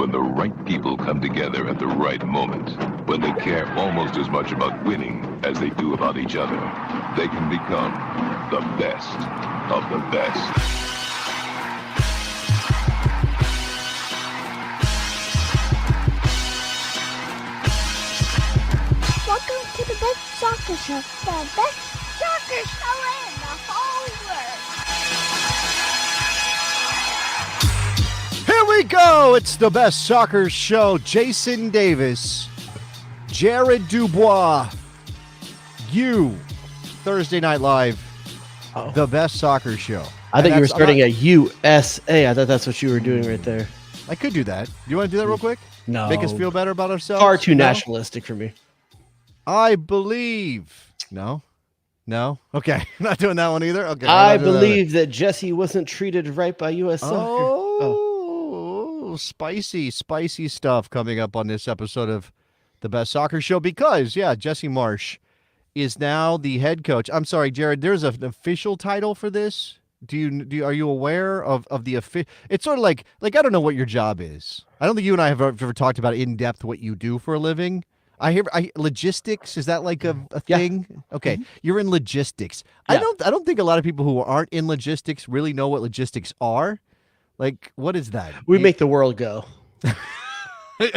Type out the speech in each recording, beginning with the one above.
when the right people come together at the right moment, when they care almost as much about winning as they do about each other, they can become the best of the best. Welcome to the best soccer show. The best soccer show in the whole world. Here we go. It's the best soccer show. Jason Davis, Jared Dubois, you, Thursday Night Live, the best soccer show. I thought you were starting a USA. I thought that's what you were doing right there. I could do that. You want to do that real quick? No. Make us feel better about ourselves? Far too nationalistic for me. I believe. No. Okay. I'm not doing that one either. Okay. I believe that Jesse wasn't treated right by U.S. Soccer. Oh, spicy stuff coming up on this episode of the best soccer show because, Jesse Marsch is now the head coach. I'm sorry, Jared, there's an official title for this. Are you aware of the official? It's sort of like I don't know what your job is. I don't think you and I have ever talked about in depth what you do for a living. Logistics, is that like a thing? Yeah. Okay. Mm-hmm. You're in logistics. Yeah. I don't think a lot of people who aren't in logistics really know what logistics are. Like, what is that? We make the world go. Are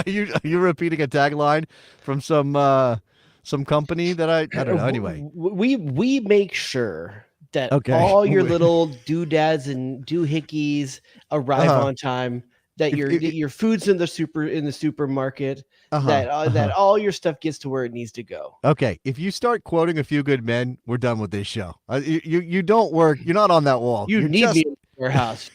you repeating a tagline from some company that I don't know. Anyway, we make sure that all your little doodads and doohickeys arrive on time. That your food's in the supermarket. That all your stuff gets to where it needs to go. Okay, if you start quoting A Few Good Men, we're done with this show. You don't work. You're not on that wall. You need me in your house.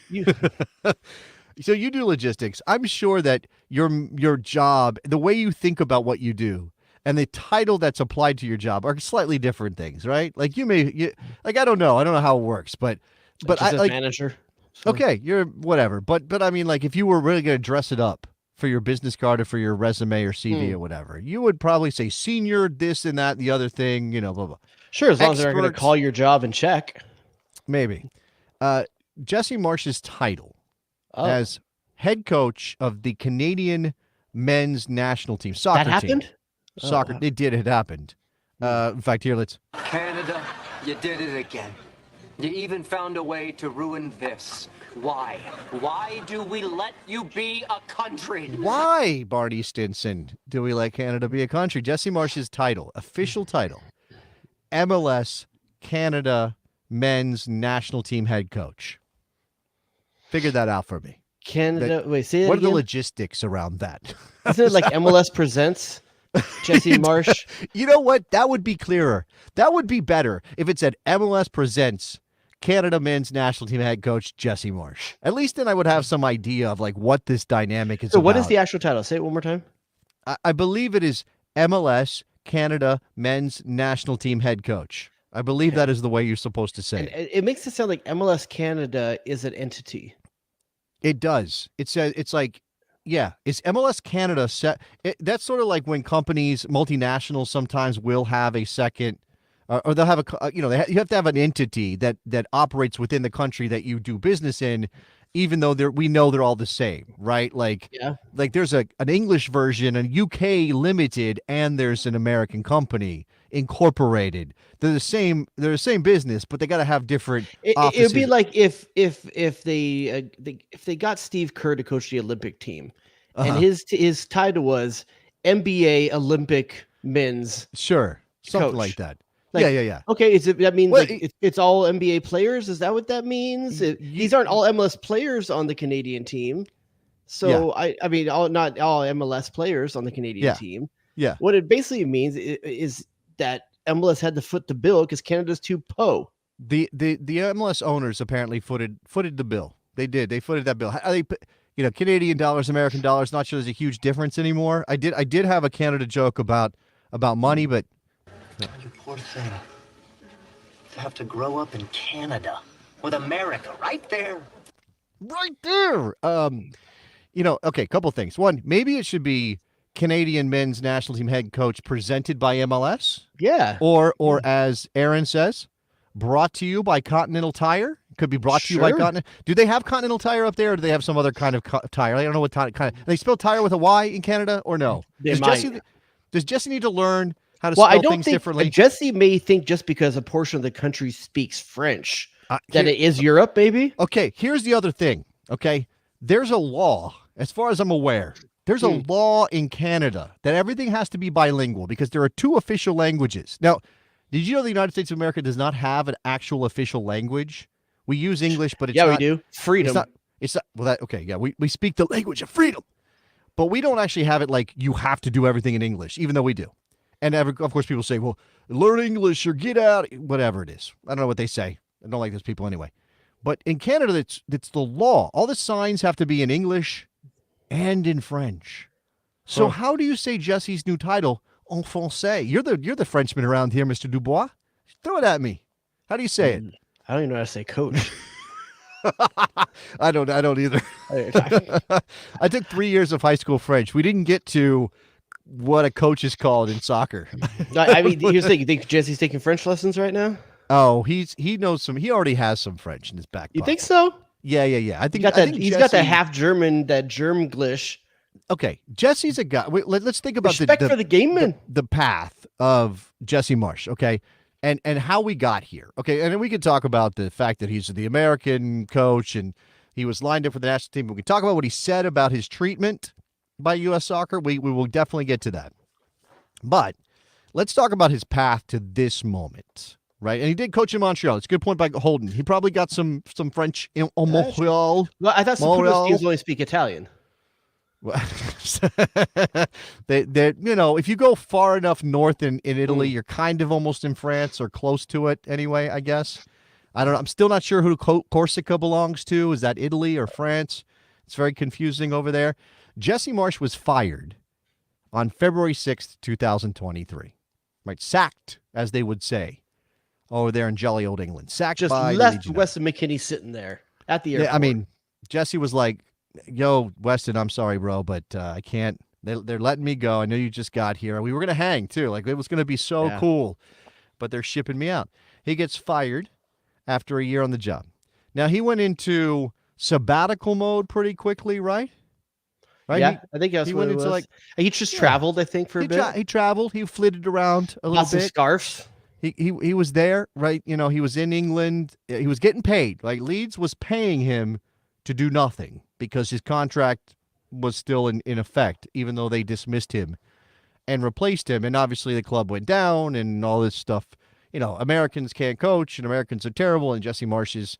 So you do logistics. I'm sure that your job, the way you think about what you do, and the title that's applied to your job are slightly different things, right? Like I don't know how it works, but I like manager. So. Okay, you're whatever, but I mean, like if you were really going to dress it up for your business card or for your resume or CV or whatever, you would probably say senior, this and that, the other thing, blah blah. Sure, as long as they're going to call your job and check. Maybe. Jesse Marsch's title as head coach of the Canadian men's national team soccer that happened? Team. Soccer, it did. It happened. In fact, here let's. Canada, you did it again. You even found a way to ruin this. Why? Why do we let you be a country? Why, Barney Stinson, do we let Canada be a country? Jesse Marsch's title, official title, MLS Canada men's national team head coach. Figure that out for me. Canada, wait, say that what again? Are the logistics around that? Isn't it like MLS presents Jesse Marsch? You know what? That would be clearer. That would be better if it said MLS presents Canada men's national team head coach Jesse Marsch. At least then I would have some idea of like what this dynamic is so about. What is the actual title? Say it one more time. I believe it is MLS Canada men's national team head coach. I believe that is the way you're supposed to say it. It makes it sound like MLS Canada is an entity. It does. It says it's like, it's MLS Canada set. That's sort of like when companies, multinationals, sometimes will have a second. Or they'll have you have to have an entity that operates within the country that you do business in, even though we know they're all the same, right? Like there's an English version, an UK limited, and there's an American company incorporated. They're the same business, but they got to have different offices. It would be like if they got Steve Kerr to coach the Olympic team, and his title was NBA Olympic men's something coach. like that. Like, yeah. Okay, that means it's all NBA players? Is that what that means? These aren't all MLS players on the Canadian team. So I mean, not all MLS players on the Canadian team. Yeah. What it basically means is that MLS had to foot the bill because Canada's too po. The MLS owners apparently footed the bill. They did. They footed that bill. Canadian dollars, American dollars. Not sure there's a huge difference anymore. I did have a Canada joke about money, but. You poor thing. To have to grow up in Canada with America right there. Right there. Okay, couple things. One, maybe it should be Canadian men's national team head coach presented by MLS. Yeah. Or as Aaron says, brought to you by Continental Tire. Could be brought to you by Continental. Do they have Continental Tire up there, or do they have some other kind of tire? I don't know what kind of. They spell tire with a Y in Canada, or no? Does Jesse need to learn how to spell things differently? Jesse may think just because a portion of the country speaks French that it is Europe, maybe. Okay, here's the other thing. Okay, there's a law, as far as I'm aware. There's a law in Canada that everything has to be bilingual because there are 2 official languages. Now, did you know the United States of America does not have an actual official language? We use English, but it's not. We do. Freedom. It's not. Well, okay, yeah, we speak the language of freedom, but we don't actually have it like you have to do everything in English, even though we do. And of course, people say, well, learn English or get out, whatever it is. I don't know what they say. I don't like those people anyway. But in Canada, it's the law. All the signs have to be in English and in French. So how do you say Jesse's new title en français? You're the Frenchman around here, Mr. Dubois. Throw it at me. How do you say it? I don't even know how to say coach. I don't either. I took 3 years of high school French. We didn't get to what a coach is called in soccer. I mean, here's the thing. You think Jesse's taking French lessons right now? Oh, he knows some. He already has some French in his back pocket. You think so? Yeah. I think he's got that half German, that Germglish. Okay, Jesse's a guy. Let's think about respect for the game, man. The path of Jesse Marsch. Okay. And how we got here. Okay, and then we can talk about the fact that he's the American coach and he was lined up for the national team. We can talk about what he said about his treatment by U.S. Soccer. We will definitely get to that. But let's talk about his path to this moment, right? And he did coach in Montreal. It's a good point by Holden. He probably got some French in Montreal. Well, I thought some of teams only speak Italian. they if you go far enough north in Italy, you're kind of almost in France or close to it anyway, I guess. I don't know. I'm still not sure who Corsica belongs to. Is that Italy or France? It's very confusing over there. Jesse Marsch was fired on February 6th, 2023. Right? Sacked, as they would say over there in jolly old England. Sacked just by left Weston McKinney sitting there at the airport. I mean, Jesse was like, yo, Weston, I'm sorry, bro, but I can't. They're letting me go. I know you just got here. We were going to hang, too. Like, it was going to be so cool, but they're shipping me out. He gets fired after a year on the job. Now, he went into sabbatical mode pretty quickly, right? Yeah, I think that's what it was. He just traveled, I think, for a bit. He traveled. He flitted around a little bit. Some scarves. He was there, right? He was in England. He was getting paid. Like, Leeds was paying him to do nothing because his contract was still in effect, even though they dismissed him and replaced him. And obviously the club went down and all this stuff. Americans can't coach and Americans are terrible. And Jesse Marsch is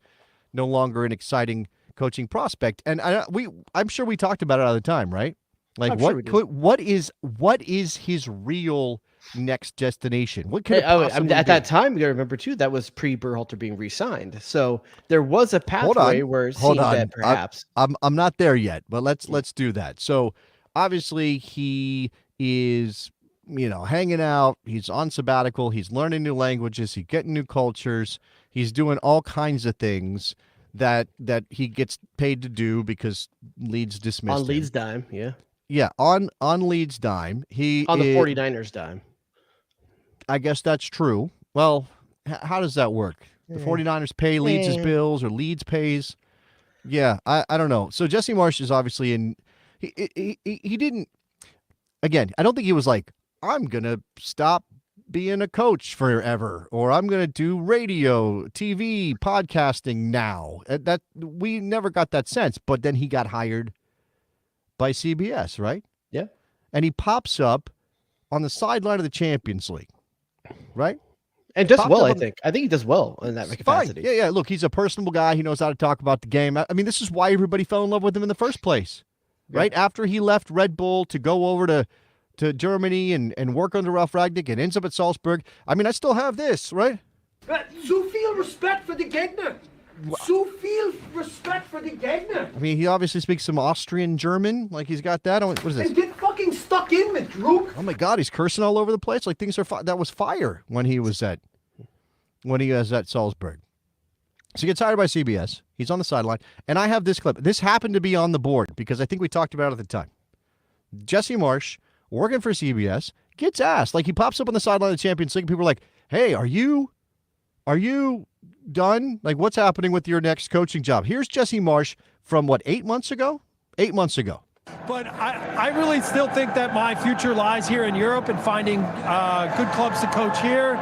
no longer an exciting coaching prospect. And I'm sure we talked about it all the time, right? Like what is his real next destination? What could it possibly at be? that time, you got to remember too, that was pre-Berhalter being re-signed. So there was a pathway where it seemed that perhaps I'm not there yet, but let's do that. So obviously he is hanging out. He's on sabbatical. He's learning new languages. He's getting new cultures. He's doing all kinds of things that he gets paid to do because Leeds dismissed him. On Leeds' dime, yeah. Yeah, on Leeds' dime. The 49ers' dime. I guess that's true. Well, how does that work? The 49ers pay Leeds' bills or Leeds pays? Yeah, I don't know. So Jesse Marsch is obviously in – he didn't – again, I don't think he was like, I'm going to stop being a coach forever or I'm going to do radio, TV, podcasting now. That we never got that sense. But then he got hired by CBS, right? Yeah. And he pops up on the sideline of the Champions League. Right? And does well, I think. I think he does well in that capacity. Fine. Yeah. Look, he's a personable guy. He knows how to talk about the game. I mean, this is why everybody fell in love with him in the first place. Right? After he left Red Bull to go over to Germany and work under Ralf Rangnick and ends up at Salzburg. I mean, I still have this, right? Zu viel Respekt für die Gegner. Zu viel Respekt für die Gegner. I mean, he obviously speaks some Austrian German. Like, he's got that. What is this? And get fucking stuck in with Druk. Oh, my God. He's cursing all over the place. Like, things are that was fire when he was at Salzburg. So he gets hired by CBS. He's on the sideline. And I have this clip. This happened to be on the board because I think we talked about it at the time. Jesse Marsch, working for CBS, gets asked. Like, he pops up on the sideline of the Champions League, and people are like, hey, are you Are you done? Like, what's happening with your next coaching job? Here's Jesse Marsch from, 8 months ago? 8 months ago. But I really still think that my future lies here in Europe and finding good clubs to coach here.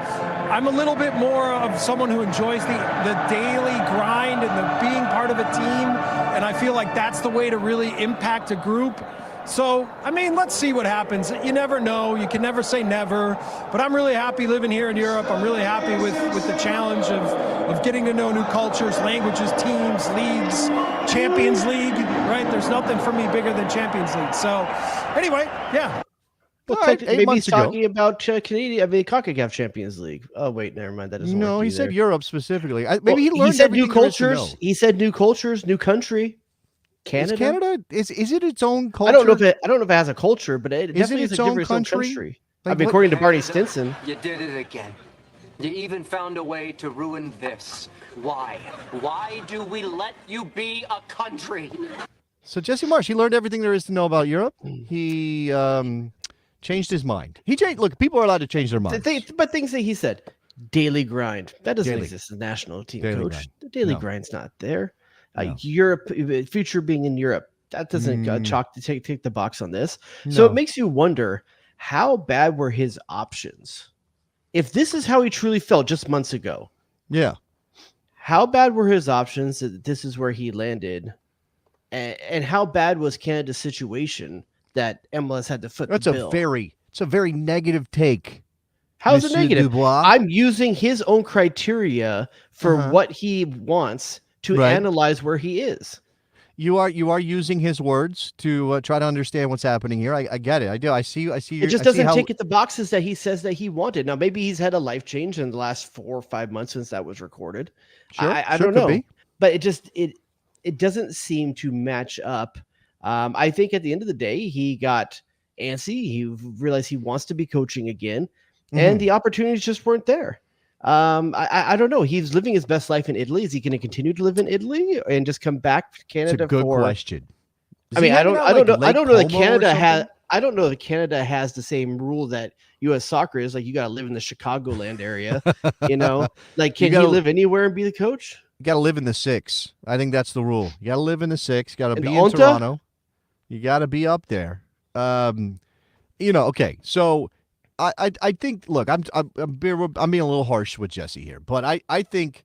I'm a little bit more of someone who enjoys the daily grind and the being part of a team, and I feel like that's the way to really impact a group. So, I mean, let's see what happens. You never know. You can never say never. But I'm really happy living here in Europe. I'm really happy with the challenge of getting to know new cultures, languages, teams, leagues, Champions League, right? There's nothing for me bigger than Champions League. So, anyway, yeah. Well, right, maybe he's talking about Canadian. I mean, CONCACAF Champions League. Oh wait, never mind. That doesn't. No, he said either. Europe specifically. Maybe he learned. He said new cultures. He said new cultures, new country. Canada? Is Canada is it its own culture? I don't know if it has a culture, but it definitely is its a own different country. Like, I mean, according to Barney Stinson. You did it again. You even found a way to ruin this. Why? Why do we let you be a country? So Jesse Marsch, he learned everything there is to know about Europe. He changed his mind. Look, people are allowed to change their minds. But things that he said, daily grind. That doesn't exist as a national team coach. Grind. The daily grind's not there. Europe, future being in Europe, that doesn't take the box on this. No. So it makes you wonder, how bad were his options? If this is how he truly felt just months ago, how bad were his options that this is where he landed? And how bad was Canada's situation that MLS had to foot the bill? It's a very negative take. How is it negative? Dubois. I'm using his own criteria for what he wants to analyze where he is. You are using his words to try to understand what's happening here. I get it. I do. I see. It just doesn't tick the boxes that he says that he wanted. Now, maybe he's had a life change in the last 4 or 5 months since that was recorded. Sure, I don't know. But it doesn't seem to match up. I think at the end of the day, he got antsy. He realized he wants to be coaching again, and the opportunities just weren't there. I don't know. He's living his best life in Italy. Is he going to continue to live in Italy and just come back to Canada? It's a good question. I mean, I don't know that Canada has. I don't know that Canada has the same rule that U.S. soccer is. Like, you got to live in the Chicagoland area. Like, can he live anywhere and be the coach? You got to live in the 6. I think that's the rule. You got to live in the 6. Got to be in Toronto. You got to be up there. Okay. So I think. Look, I'm being a little harsh with Jesse here, but I think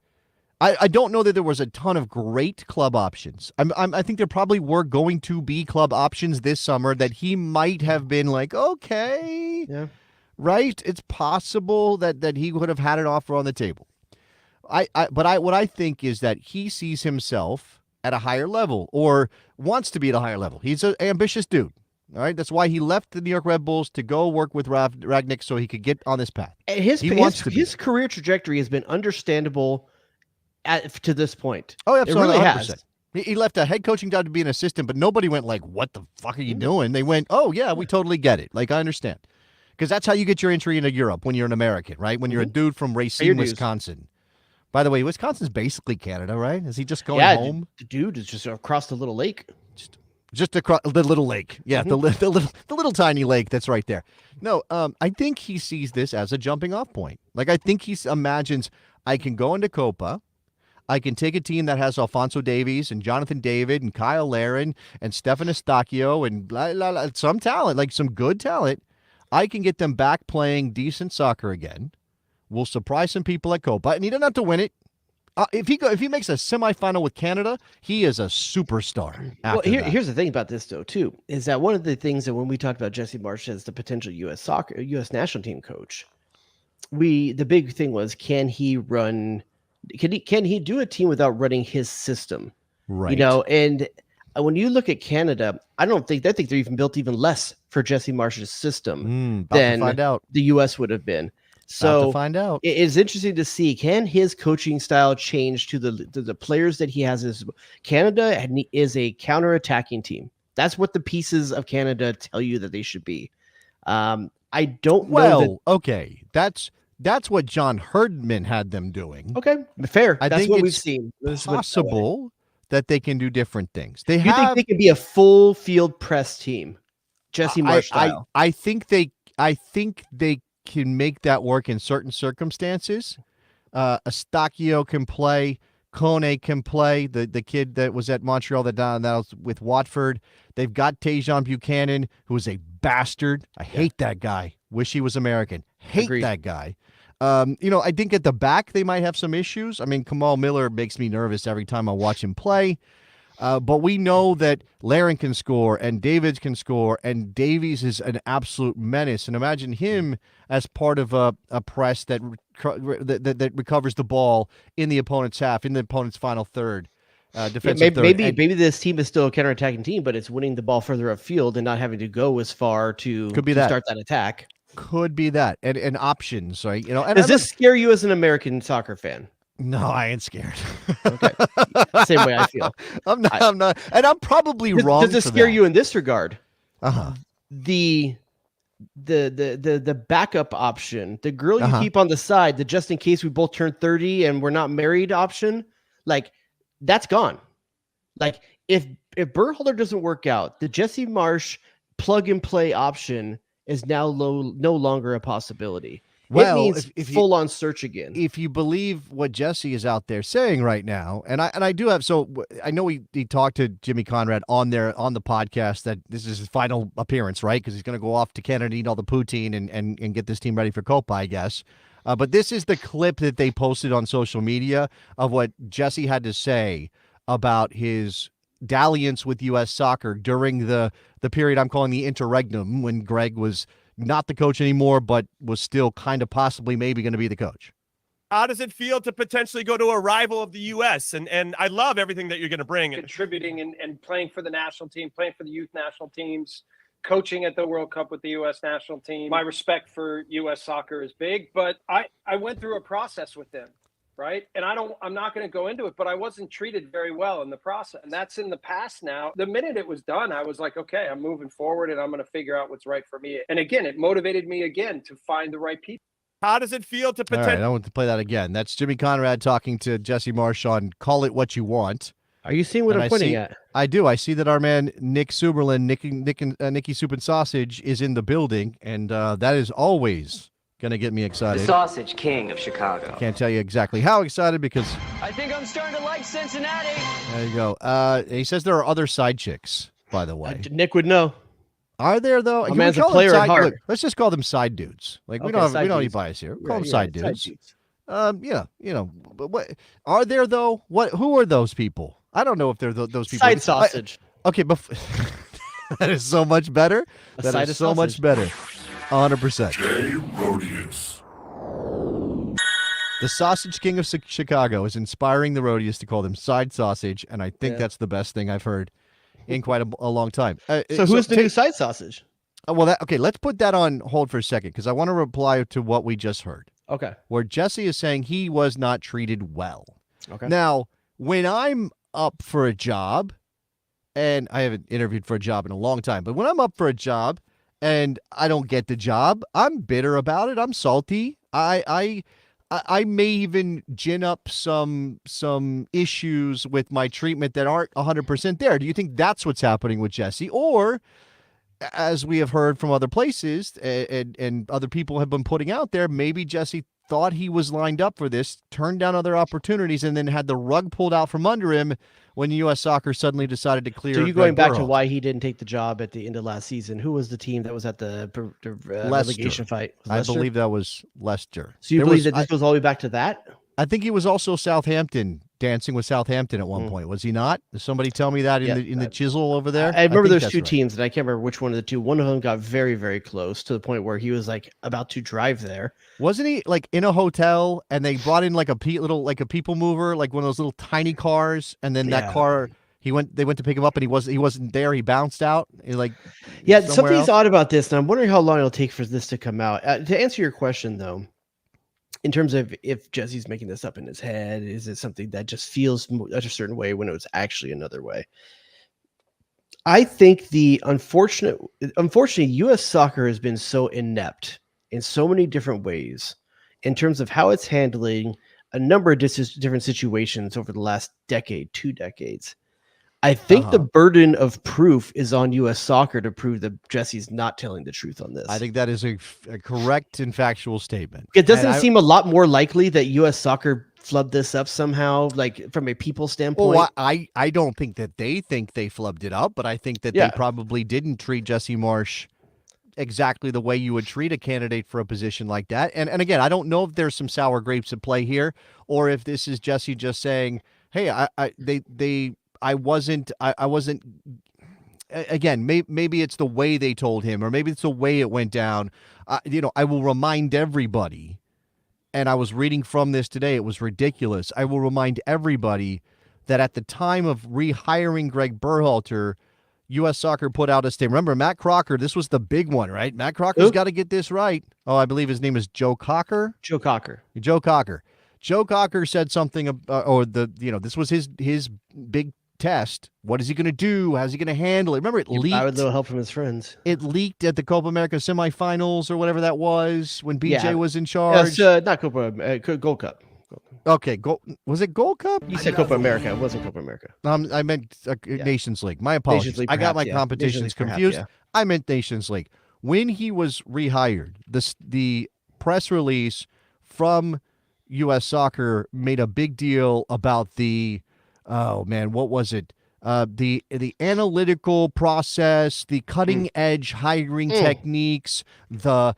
I don't know that there was a ton of great club options. I think there probably were going to be club options this summer that he might have been like, okay, right. It's possible that he would have had an offer on the table. What I think is that he sees himself at a higher level or wants to be at a higher level. He's an ambitious dude. All right, that's why he left the New York Red Bulls to go work with Ragnick so he could get on this path. And his career trajectory has been understandable to this point. Oh, absolutely, it really 100%. has. He left a head coaching job to be an assistant, but nobody went like, "What the fuck are you doing?" They went, "Oh yeah, we totally get it. Like, I understand," because that's how you get your entry into Europe when you're an American, right? When you're a dude from Racine, Wisconsin. By the way, Wisconsin's basically Canada, right? Is he just going home? The dude is just across the little lake. Just across the little lake. Yeah, the little tiny lake that's right there. No, I think he sees this as a jumping off point. Like, I think he imagines, I can go into Copa, I can take a team that has Alphonso Davies and Jonathan David and Kyle Larin and Stefan Eustachio and blah, blah, blah, some talent, like some good talent. I can get them back playing decent soccer again. We'll surprise some people at Copa, and he doesn't have to win it. If he makes a semifinal with Canada, he is a superstar. Well, here's the thing about this, though, too, is that one of the things that when we talked about Jesse Marsch as the potential U.S. national team coach, the big thing was, can he do a team without running his system? Right. And when you look at Canada, I think they're even built even less for Jesse Marsch's system than the U.S. would have been. So to find out. It is interesting to see, can his coaching style change to the players that he has? Canada is a counter-attacking team. That's what the pieces of Canada tell you that they should be. I don't know. Okay. That's what John Herdman had them doing. Okay, fair. I That's think what it's we've seen. possible that they can do different things. You think they can be a full field press team? Jesse Marsch style. I think they can make that work in certain circumstances, Eustachio can play. Kone can play. The kid that was at Montreal that was with Watford. They've got Tajon Buchanan, who is a bastard. I hate that guy. Wish he was American. Hate that guy. I think at the back they might have some issues. I mean, Kamal Miller makes me nervous every time I watch him play. But we know that Larin can score and Davids can score, and Davies is an absolute menace. And imagine him as part of a press that recovers the ball in the opponent's half, in the opponent's final third. Defensive third. Maybe this team is still a counterattacking team, but it's winning the ball further upfield and not having to go as far to start that attack. Could be that, and options, right? Does this scare you as an American soccer fan? No, I ain't scared. Okay, same way I feel. I'm not, and I'm probably wrong. Does it scare you in this regard? The backup option, the girl you keep on the side, the just in case we both turn 30 and we're not married option, like that's gone. Like if Berhalter doesn't work out, the Jesse Marsch plug and play option is now no longer a possibility. Well, it means if full on search again. If you believe what Jesse is out there saying right now, and I do have, so I know he talked to Jimmy Conrad on the podcast that this is his final appearance, right? Because he's going to go off to Canada, eat all the poutine, and get this team ready for Copa, I guess. But this is the clip that they posted on social media of what Jesse had to say about his dalliance with U.S. Soccer during the period I'm calling the interregnum, when Greg was not the coach anymore, but was still kind of possibly maybe going to be the coach. How does it feel to potentially go to a rival of the U.S.? And I love everything that you're going to bring. Contributing and playing for the national team, playing for the youth national teams, coaching at the World Cup with the U.S. national team. My respect for U.S. soccer is big, but I went through a process with them, right? And I'm not going to go into it, but I wasn't treated very well in the process. And that's in the past now. The minute it was done, I was like, okay, I'm moving forward and I'm going to figure out what's right for me. And again, it motivated me again to find the right people. How does it feel to potentially? All right, I want to play that again. That's Jimmy Conrad talking to Jesse Marsch on Call It What You Want. Are you seeing what I'm pointing at? I do. I see that our man Nick Suberlin, Nicky Soup and Sausage, is in the building, and that is always going to get me excited. The Sausage King of Chicago. Can't tell you exactly how excited because I think I'm starting to like Cincinnati. There you go. He says there are other side chicks, by the way. Nick would know. Are there though? A man's a player at heart. Look, let's just call them side dudes. Like we don't have any bias here. Call them side dudes. But what are there though? Who are those people? I don't know if they're those people. Side sausage. Okay, but that is so much better. That is so much better. 100%. Jay Rodius. The Sausage King of Chicago is inspiring the Rodius to call them side sausage, and I think that's the best thing I've heard in quite a long time. So who's the new side sausage? Okay, let's put that on hold for a second because I want to reply to what we just heard. Okay. Where Jesse is saying he was not treated well. Okay. Now, when I'm up for a job, and I haven't interviewed for a job in a long time, but when I'm up for a job and I don't get the job, I'm bitter about it. I'm salty. I may even gin up some issues with my treatment that aren't 100% there. Do you think that's what's happening with Jesse? Or, as we have heard from other places and other people have been putting out there, maybe Jesse thought he was lined up for this, turned down other opportunities, and then had the rug pulled out from under him when U.S. Soccer suddenly decided to clear. So you're going back to why he didn't take the job at the end of last season. Who was the team that was at the relegation fight? I believe that was Leicester. So you believe that this goes all the way back to that? I think he was also Southampton, dancing with Southampton at one point. Was he not? Did somebody tell me that in the chisel over there? I remember there's two teams, and I can't remember which one of the two. One of them got very, very close to the point where he was like about to drive there. Wasn't he like in a hotel and they brought in like a people mover, like one of those little tiny cars, and then that car they went to pick him up and he wasn't there. He bounced out. Something's odd about this, and I'm wondering how long it'll take for this to come out. To answer your question though, in terms of if Jesse's making this up in his head, is it something that just feels a certain way when it was actually another way? I think unfortunately, U.S. soccer has been so inept in so many different ways in terms of how it's handling a number of different situations over the last decade, 2 decades. I think the burden of proof is on U.S. Soccer to prove that Jesse's not telling the truth on this. I think that is a correct and factual statement. It doesn't seem a lot more likely that U.S. Soccer flubbed this up somehow, like from a people standpoint. Well, I don't think that they think they flubbed it up, but I think that they probably didn't treat Jesse Marsch exactly the way you would treat a candidate for a position like that. And again, I don't know if there's some sour grapes at play here, or if this is Jesse just saying, "Hey, I wasn't." Again, maybe it's the way they told him, or maybe it's the way it went down. I will remind everybody, and I was reading from this today. It was ridiculous. I will remind everybody that at the time of rehiring Greg Berhalter, U.S. Soccer put out a statement. Remember, Matt Crocker, this was the big one, right? Matt Crocker's got to get this right. Oh, I believe his name is Joe Cocker. Joe Cocker. Joe Cocker. Joe Cocker said something, this was his big test. What is he going to do? How's he going to handle it? Remember, it leaked. With a little help from his friends. It leaked at the Copa America semifinals or whatever that was when BJ was in charge. Yes, not Copa, Gold Cup. Okay, was it Gold Cup? You said Copa America. It wasn't Copa America. I meant Nations League. My apologies. Nations League, I got my perhaps, competitions confused. I meant Nations League. When he was rehired, the press release from U.S. Soccer made a big deal about what was it? The analytical process, the cutting edge hiring techniques, the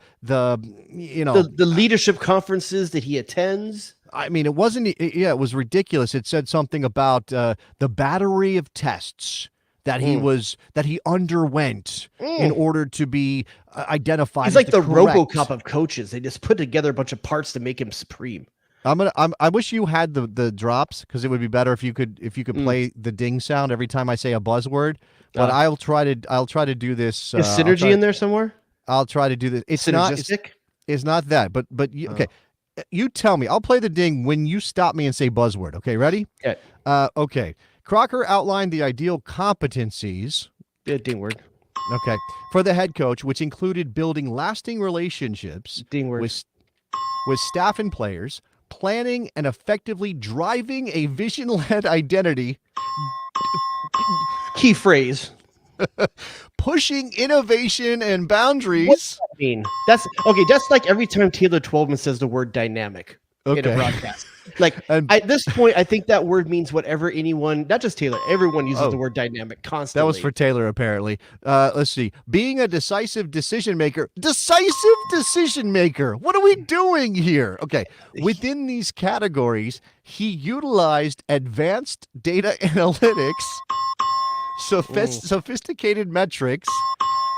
leadership conferences that he attends. I mean, it was ridiculous. It said something about the battery of tests that he underwent in order to be identified. He's like the RoboCop of coaches. They just put together a bunch of parts to make him supreme. I wish you had the drops, because it would be better if you could play the ding sound every time I say a buzzword. But I'll try to do this. Is synergy in there somewhere? I'll try to do this. It's synergistic. It's not that. But okay. You tell me. I'll play the ding when you stop me and say buzzword. Okay, ready? Okay. Okay. Crocker outlined the ideal competencies. Ding word. Okay. For the head coach, which included building lasting relationships with staff and players, planning and effectively driving a vision-led identity. Key phrase. Pushing innovation and boundaries. What does that mean? That's like every time Taylor Twelman says the word dynamic in a broadcast. Like, at this point, I think that word means whatever anyone, not just Taylor, everyone uses the word dynamic constantly. That was for Taylor, apparently. Let's see. Being a decisive decision maker. Decisive decision maker. What are we doing here? Okay. Within these categories, he utilized advanced data analytics, sophisticated metrics,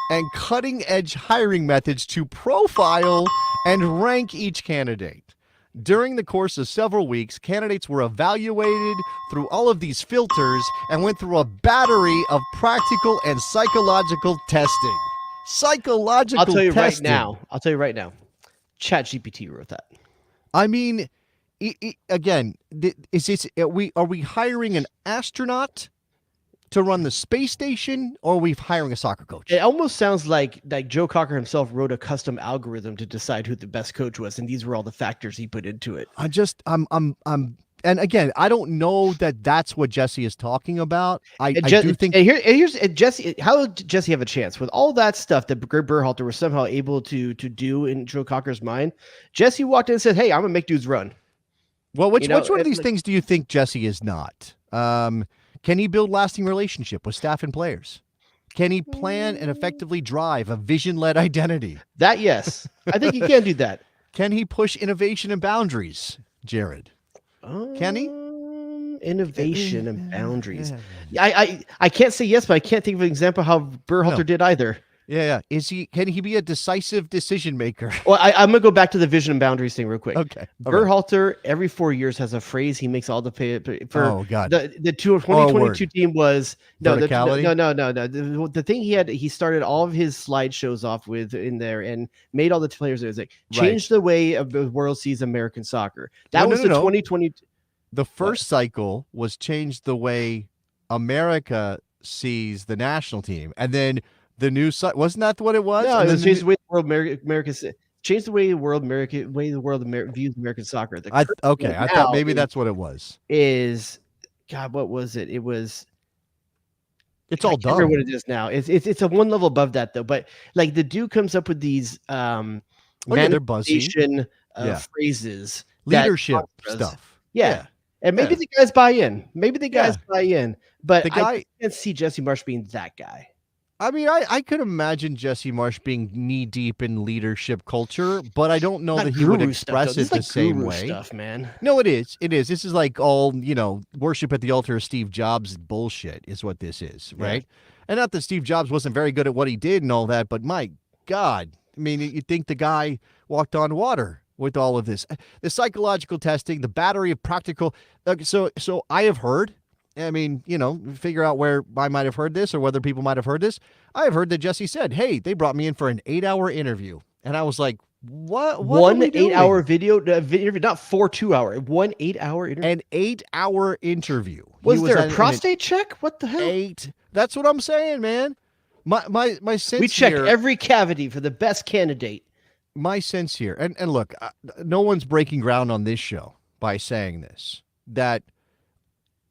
and cutting-edge hiring methods to profile and rank each candidate. During the course of several weeks, candidates were evaluated through all of these filters and went through a battery of practical and psychological testing. I'll tell you right now. ChatGPT wrote that. I mean, again, are we hiring an astronaut to run the space station, or are we hiring a soccer coach? It almost sounds like Joe Cocker himself wrote a custom algorithm to decide who the best coach was, and these were all the factors he put into it. And again, I don't know that that's what Jesse is talking about. I do think. Here's Jesse. How did Jesse have a chance with all that stuff that Greg Berhalter was somehow able to do in Joe Cocker's mind? Jesse walked in and said, "Hey, I'm gonna make dudes run." Well, which one of these things do you think Jesse is not? Can he build lasting relationship with staff and players? Can he plan and effectively drive a vision-led identity? That, yes. I think he can do that. Can he push innovation and boundaries, Jared? Can he? Innovation and boundaries. I can't say yes, but I can't think of an example how Berhalter did either. Yeah. Can he be a decisive decision maker? Well, I'm gonna go back to the vision and boundaries thing real quick. Okay. Berhalter every 4 years has a phrase he makes all the for. Oh God. The 2022 team was no. Verticality? The thing he started all of his slideshows off with in there and made all the players. It was like change the way of the world sees American soccer. That was the 2020. The first cycle was change the way America sees the national team, and then. The new site wasn't that what it was? No, it was change the way the world change the way the world views American soccer. I thought maybe that's what it was. What was it? It was It's all I can't remember dumb. what it is now. It's a one level above that though. But like the dude comes up with these they're buzzy. manifestation phrases, leadership mantras. stuff. Yeah. And maybe the guys buy in. But The guy, I can't see Jesse Marsch being that guy. I mean, I could imagine Jesse Marsch being knee deep in leadership culture, but I don't know Not that he would guru express stuff, though. it the This is like same guru way. stuff, man. No, it is. It is. This is like all, worship at the altar of Steve Jobs bullshit is what this is, right? And not that Steve Jobs wasn't very good at what he did and all that, but my God, I mean, you'd think the guy walked on water with all of this. The psychological testing, the battery of practical. So I have heard, I mean, figure out where I might have heard this or whether people might have heard this. I have heard that Jesse said, hey, they brought me in for an 8-hour interview. And I was like, what 1 8-hour video interview, not 4 2-hour, 1 8-hour interview. An 8-hour interview. Was there a prostate check? What the hell? That's what I'm saying, man. My sense. We check here, every cavity for the best candidate. My sense here, and look, no one's breaking ground on this show by saying this, that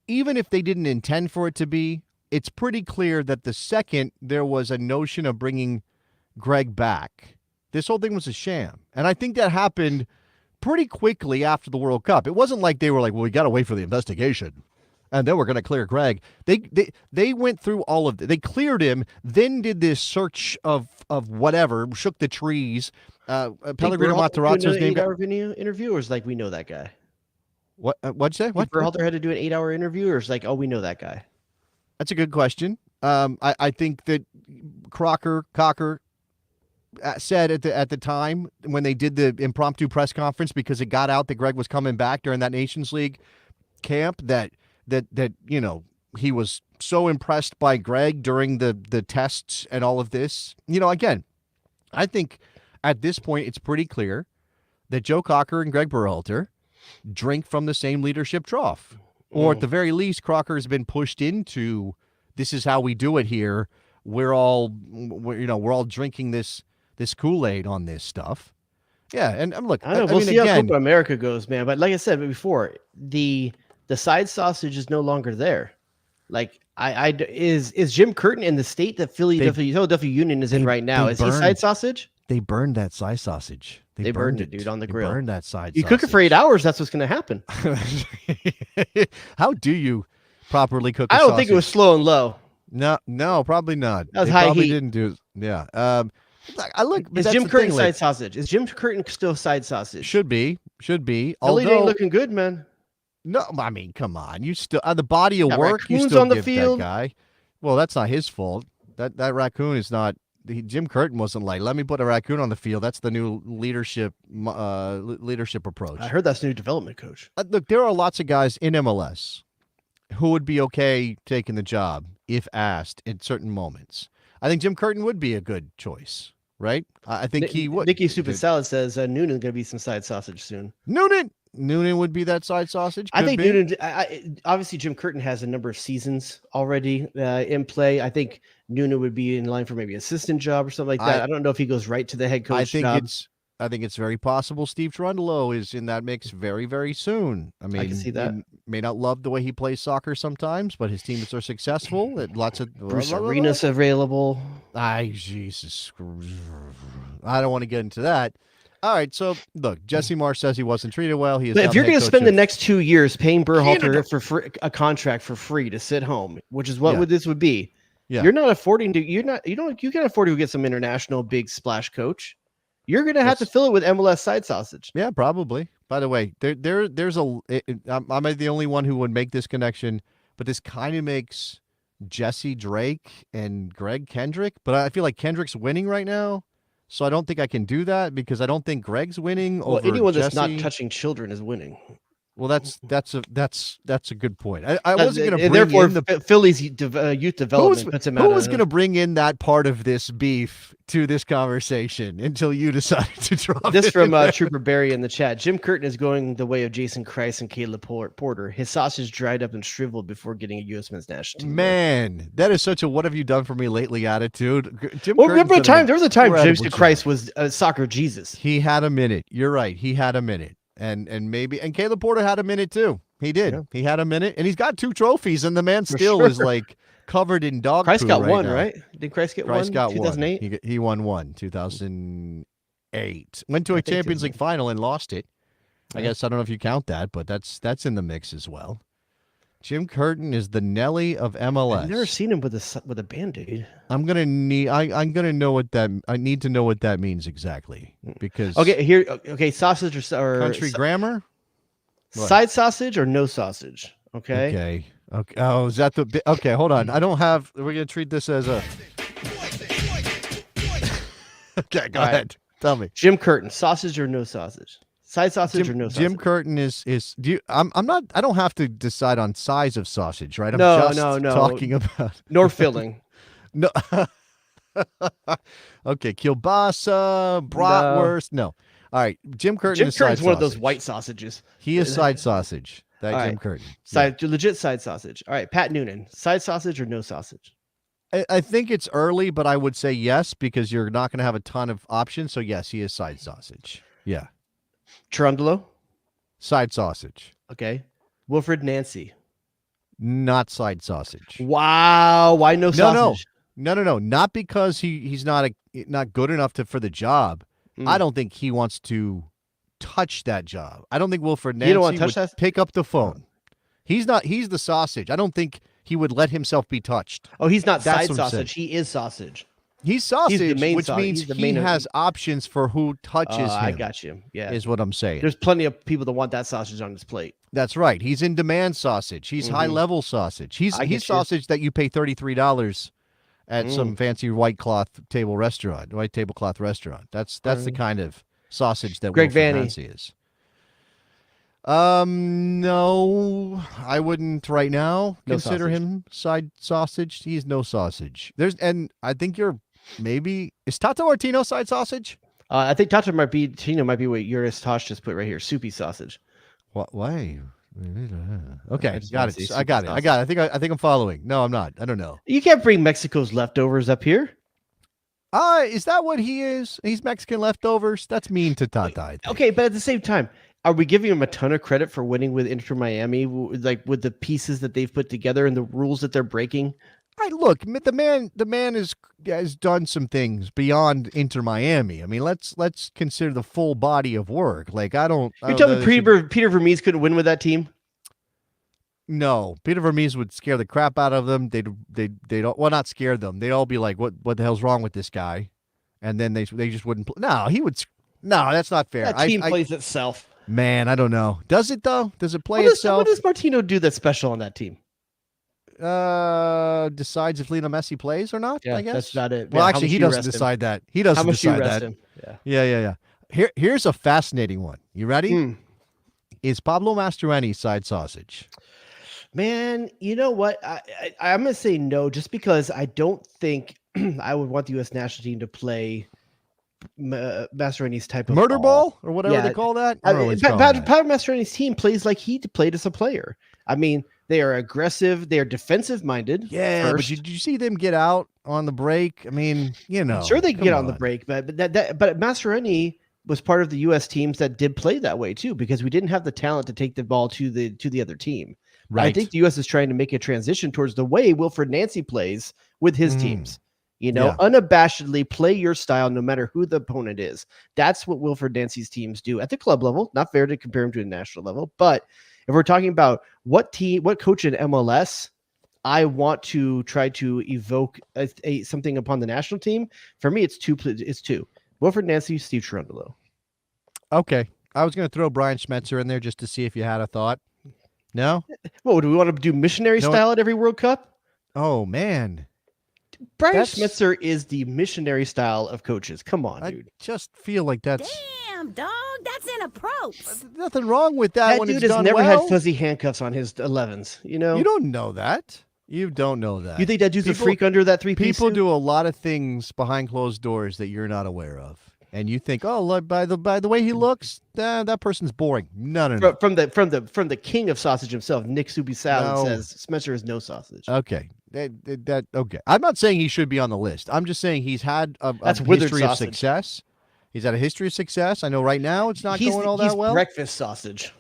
even if they didn't intend for it to be, it's pretty clear that the second there was a notion of bringing Greg back, this whole thing was a sham. And I think that happened pretty quickly after the World Cup. It wasn't like they were like, well, we got to wait for the investigation, and then we're going to clear Greg. They went through all of it. They cleared him, then did this search of whatever, shook the trees. Pellegrino Materazzo's name. 8-hour interview, or is like we know that guy? What'd you say? What? Berhalter had to do an 8-hour interview, or is like, oh, we know that guy? That's a good question. I think that Cocker said at the time when they did the impromptu press conference, because it got out that Greg was coming back during that Nations League camp, that he was so impressed by Greg during the tests and all of this. Again, I think at this point it's pretty clear that Joe Cocker and Greg Berhalter drink from the same leadership trough. Or at the very least, Crocker has been pushed into, this is how we do it here. We're all drinking this Kool-Aid on this stuff. Yeah, and look, I know. We'll see how Copa America goes, man. But like I said before, the side sausage is no longer there. Like, is Jim Curtin in the state that Philadelphia Union is in right now? Is he side sausage? They burned that side sausage. They burned it, dude, on the grill. Burned that side. You cook it for 8 hours. That's what's going to happen. How do you properly cook? I don't think it was slow and low. No, probably not. That was high probably heat. Didn't do. Yeah. Is Jim Curtin side sausage? Is Jim Curtin still side sausage? Should be. Philly ain't looking good, man. No, I mean, come on. You still the body of work. Raccoons You still on the give field. That guy. Well, that's not his fault. That raccoon is not. Jim Curtin wasn't like, let me put a raccoon on the field. That's the new leadership approach. I heard that's the new development coach. Look, there are lots of guys in MLS who would be okay taking the job if asked in certain moments. I think Jim Curtin would be a good choice, right? I think he would. Nicky Stupid Salad says Noonan's going to be some side sausage soon. Noonan would be that side sausage. I think Noonan. Obviously, Jim Curtin has a number of seasons already in play. I think Noonan would be in line for maybe assistant job or something like that. I don't know if he goes right to the head coach job. I think it's very possible Steve Cherundolo is in that mix very, very soon. I mean, I can see that. He may not love the way he plays soccer sometimes, but his teams are successful. Lots of Bruce Arenas available. Jesus. I don't want to get into that. All right, so look, Jesse Marsch says he wasn't treated well. But if you're going to spend the next 2 years paying Berhalter for a contract for free to sit home, which is what this would be, you're not affording to. You can't afford to get some international big splash coach. You're going to have to fill it with MLS side sausage. Yeah, probably. By the way, there's I'm the only one who would make this connection, but this kind of makes Jesse Drake and Greg Kendrick. But I feel like Kendrick's winning right now. So I don't think I can do that because I don't think Greg's winning. Well, over anyone Jesse. that's not touching children is winning. Well, that's a good point. I wasn't going to bring therefore in Philly's youth development puts him out. Who was going to bring in that part of this beef to this conversation until you decided to drop this it from Trooper Barry in the chat. Jim Curtin is going the way of Jason Christ and Caleb Porter. His sausage dried up and shriveled before getting a U.S. men's national team. Man, that is such a "what have you done for me lately" attitude. There was a time Jason Christ was soccer Jesus. He had a minute. You're right. He had a minute. And Caleb Porter had a minute too. He did. Yeah. He had a minute, and he's got 2 trophies, and the man still is like covered in dog Christ poo got right one, now. right? Did Christ get Christ one? got 2008? one. He won one, 2008. Went to a Champions League final and lost it. I guess I don't know if you count that, but that's in the mix as well. Jim Curtin is the Nelly of MLS. I've never seen him with a Band-Aid. I'm gonna know what that. I need to know what that means exactly because. Okay, sausage or country grammar. What? Side sausage or no sausage? Okay. Oh, is that the? Okay, hold on. I don't have. We're gonna treat this as a. Okay, go ahead. Tell me. Jim Curtin, sausage or no sausage? Side sausage or no sausage? Jim Curtin is. Do you? I'm not. I don't have to decide on size of sausage, right? I'm no. talking about nor filling. No. Okay, kielbasa, bratwurst. No. All right, Jim Curtin is Curtin's side one of those sausage. white sausages. He is side sausage. That All Jim right. Curtin. Legit side sausage. All right, Pat Noonan, side sausage or no sausage? I think it's early, but I would say yes because you're not going to have a ton of options. So yes, he is side sausage. Yeah. Cherundolo? Side sausage. Okay. Wilfred Nancy? Not side sausage. Wow. Why no sausage? No. Not because he's not good enough for the job. I don't think he wants to touch that job. I don't think Wilfred Nancy would pick up the phone. He's the sausage. I don't think he would let himself be touched. Oh, he's not That's side sausage. He is sausage. He's sausage, He's the main which means he has options for who touches him. I got you. Yeah. Is what I'm saying. There's plenty of people that want that sausage on his plate. That's right. He's in demand sausage. He's high level sausage. He's sausage that you pay $33 at some fancy white tablecloth restaurant. That's the kind of sausage that Greg Wilfred Vanny Nancy is. No, I wouldn't right now consider him side sausage. He's no sausage. And I think is Tato Martino side sausage? I think Tato Martino might be what Uris Tosh just put right here. Soupy sausage. What way? Okay, got it. I got it. I think I'm following. No, I'm not. I don't know. You can't bring Mexico's leftovers up here. Is that what he is? He's Mexican leftovers? That's mean to Tata. Okay, but at the same time, are we giving him a ton of credit for winning with Inter Miami, like with the pieces that they've put together and the rules that they're breaking? Look, the man has done some things beyond Inter Miami. I mean, let's consider the full body of work. Like You're telling me Peter Vermees couldn't win with that team? No, Peter Vermees would scare the crap out of them. They'd not scare them. They'd all be like, "What the hell's wrong with this guy?" And then they just wouldn't. No, he would. No, that's not fair. That team plays itself. Man, I don't know. Does it though? Does it play itself? What does Martino do that's special on that team? Decides if Lionel Messi plays or not. Yeah, I guess that's about it. Well, Yeah, actually, he doesn't decide that. He doesn't decide that. Him? Yeah. Here's a fascinating one. You ready? Is Pablo Mastroeni side sausage? Man, you know what? I'm going to say no, just because I don't think I would want the U.S. national team to play Mastroeni's type of murder ball or whatever they call that. Pat Mastroeni's team plays like he played as a player. I mean, they are aggressive. They are defensive minded. Yeah, but did you see them get out on the break? I mean, sure they can get on the break, but Mastroeni was part of the U.S. teams that did play that way too, because we didn't have the talent to take the ball to the other team. Right. I think the U.S. is trying to make a transition towards the way Wilfred Nancy plays with his teams. Unabashedly play your style no matter who the opponent is. That's what Wilfred Nancy's teams do at the club level. Not fair to compare him to a national level, but if we're talking about what coach in MLS I want to try to evoke something upon the national team, for me it's two. Wilfred Nancy, Steve Cherundolo. Okay. I was going to throw Brian Schmetzer in there just to see if you had a thought. No? What, do we want to do missionary style at every World Cup? Oh, man. Brian Schmetzer is the missionary style of coaches. Come on, dude. I just feel like that's... Damn, dog. That's inappropriate. Nothing wrong with that when dude it's has done never well. had fuzzy handcuffs on his 11s, You don't know that. You don't know that. You think that dude's a freak under that three-piece People suit? do a lot of things behind closed doors that you're not aware of. And you think, oh, look, by the way he looks, that person's boring. No. From the king of sausage himself, Nick Subisal, says Schmetzer is no sausage. Okay, okay. I'm not saying he should be on the list. I'm just saying he's had a history of success. He's had a history of success. I know right now it's not going all that well. Breakfast sausage.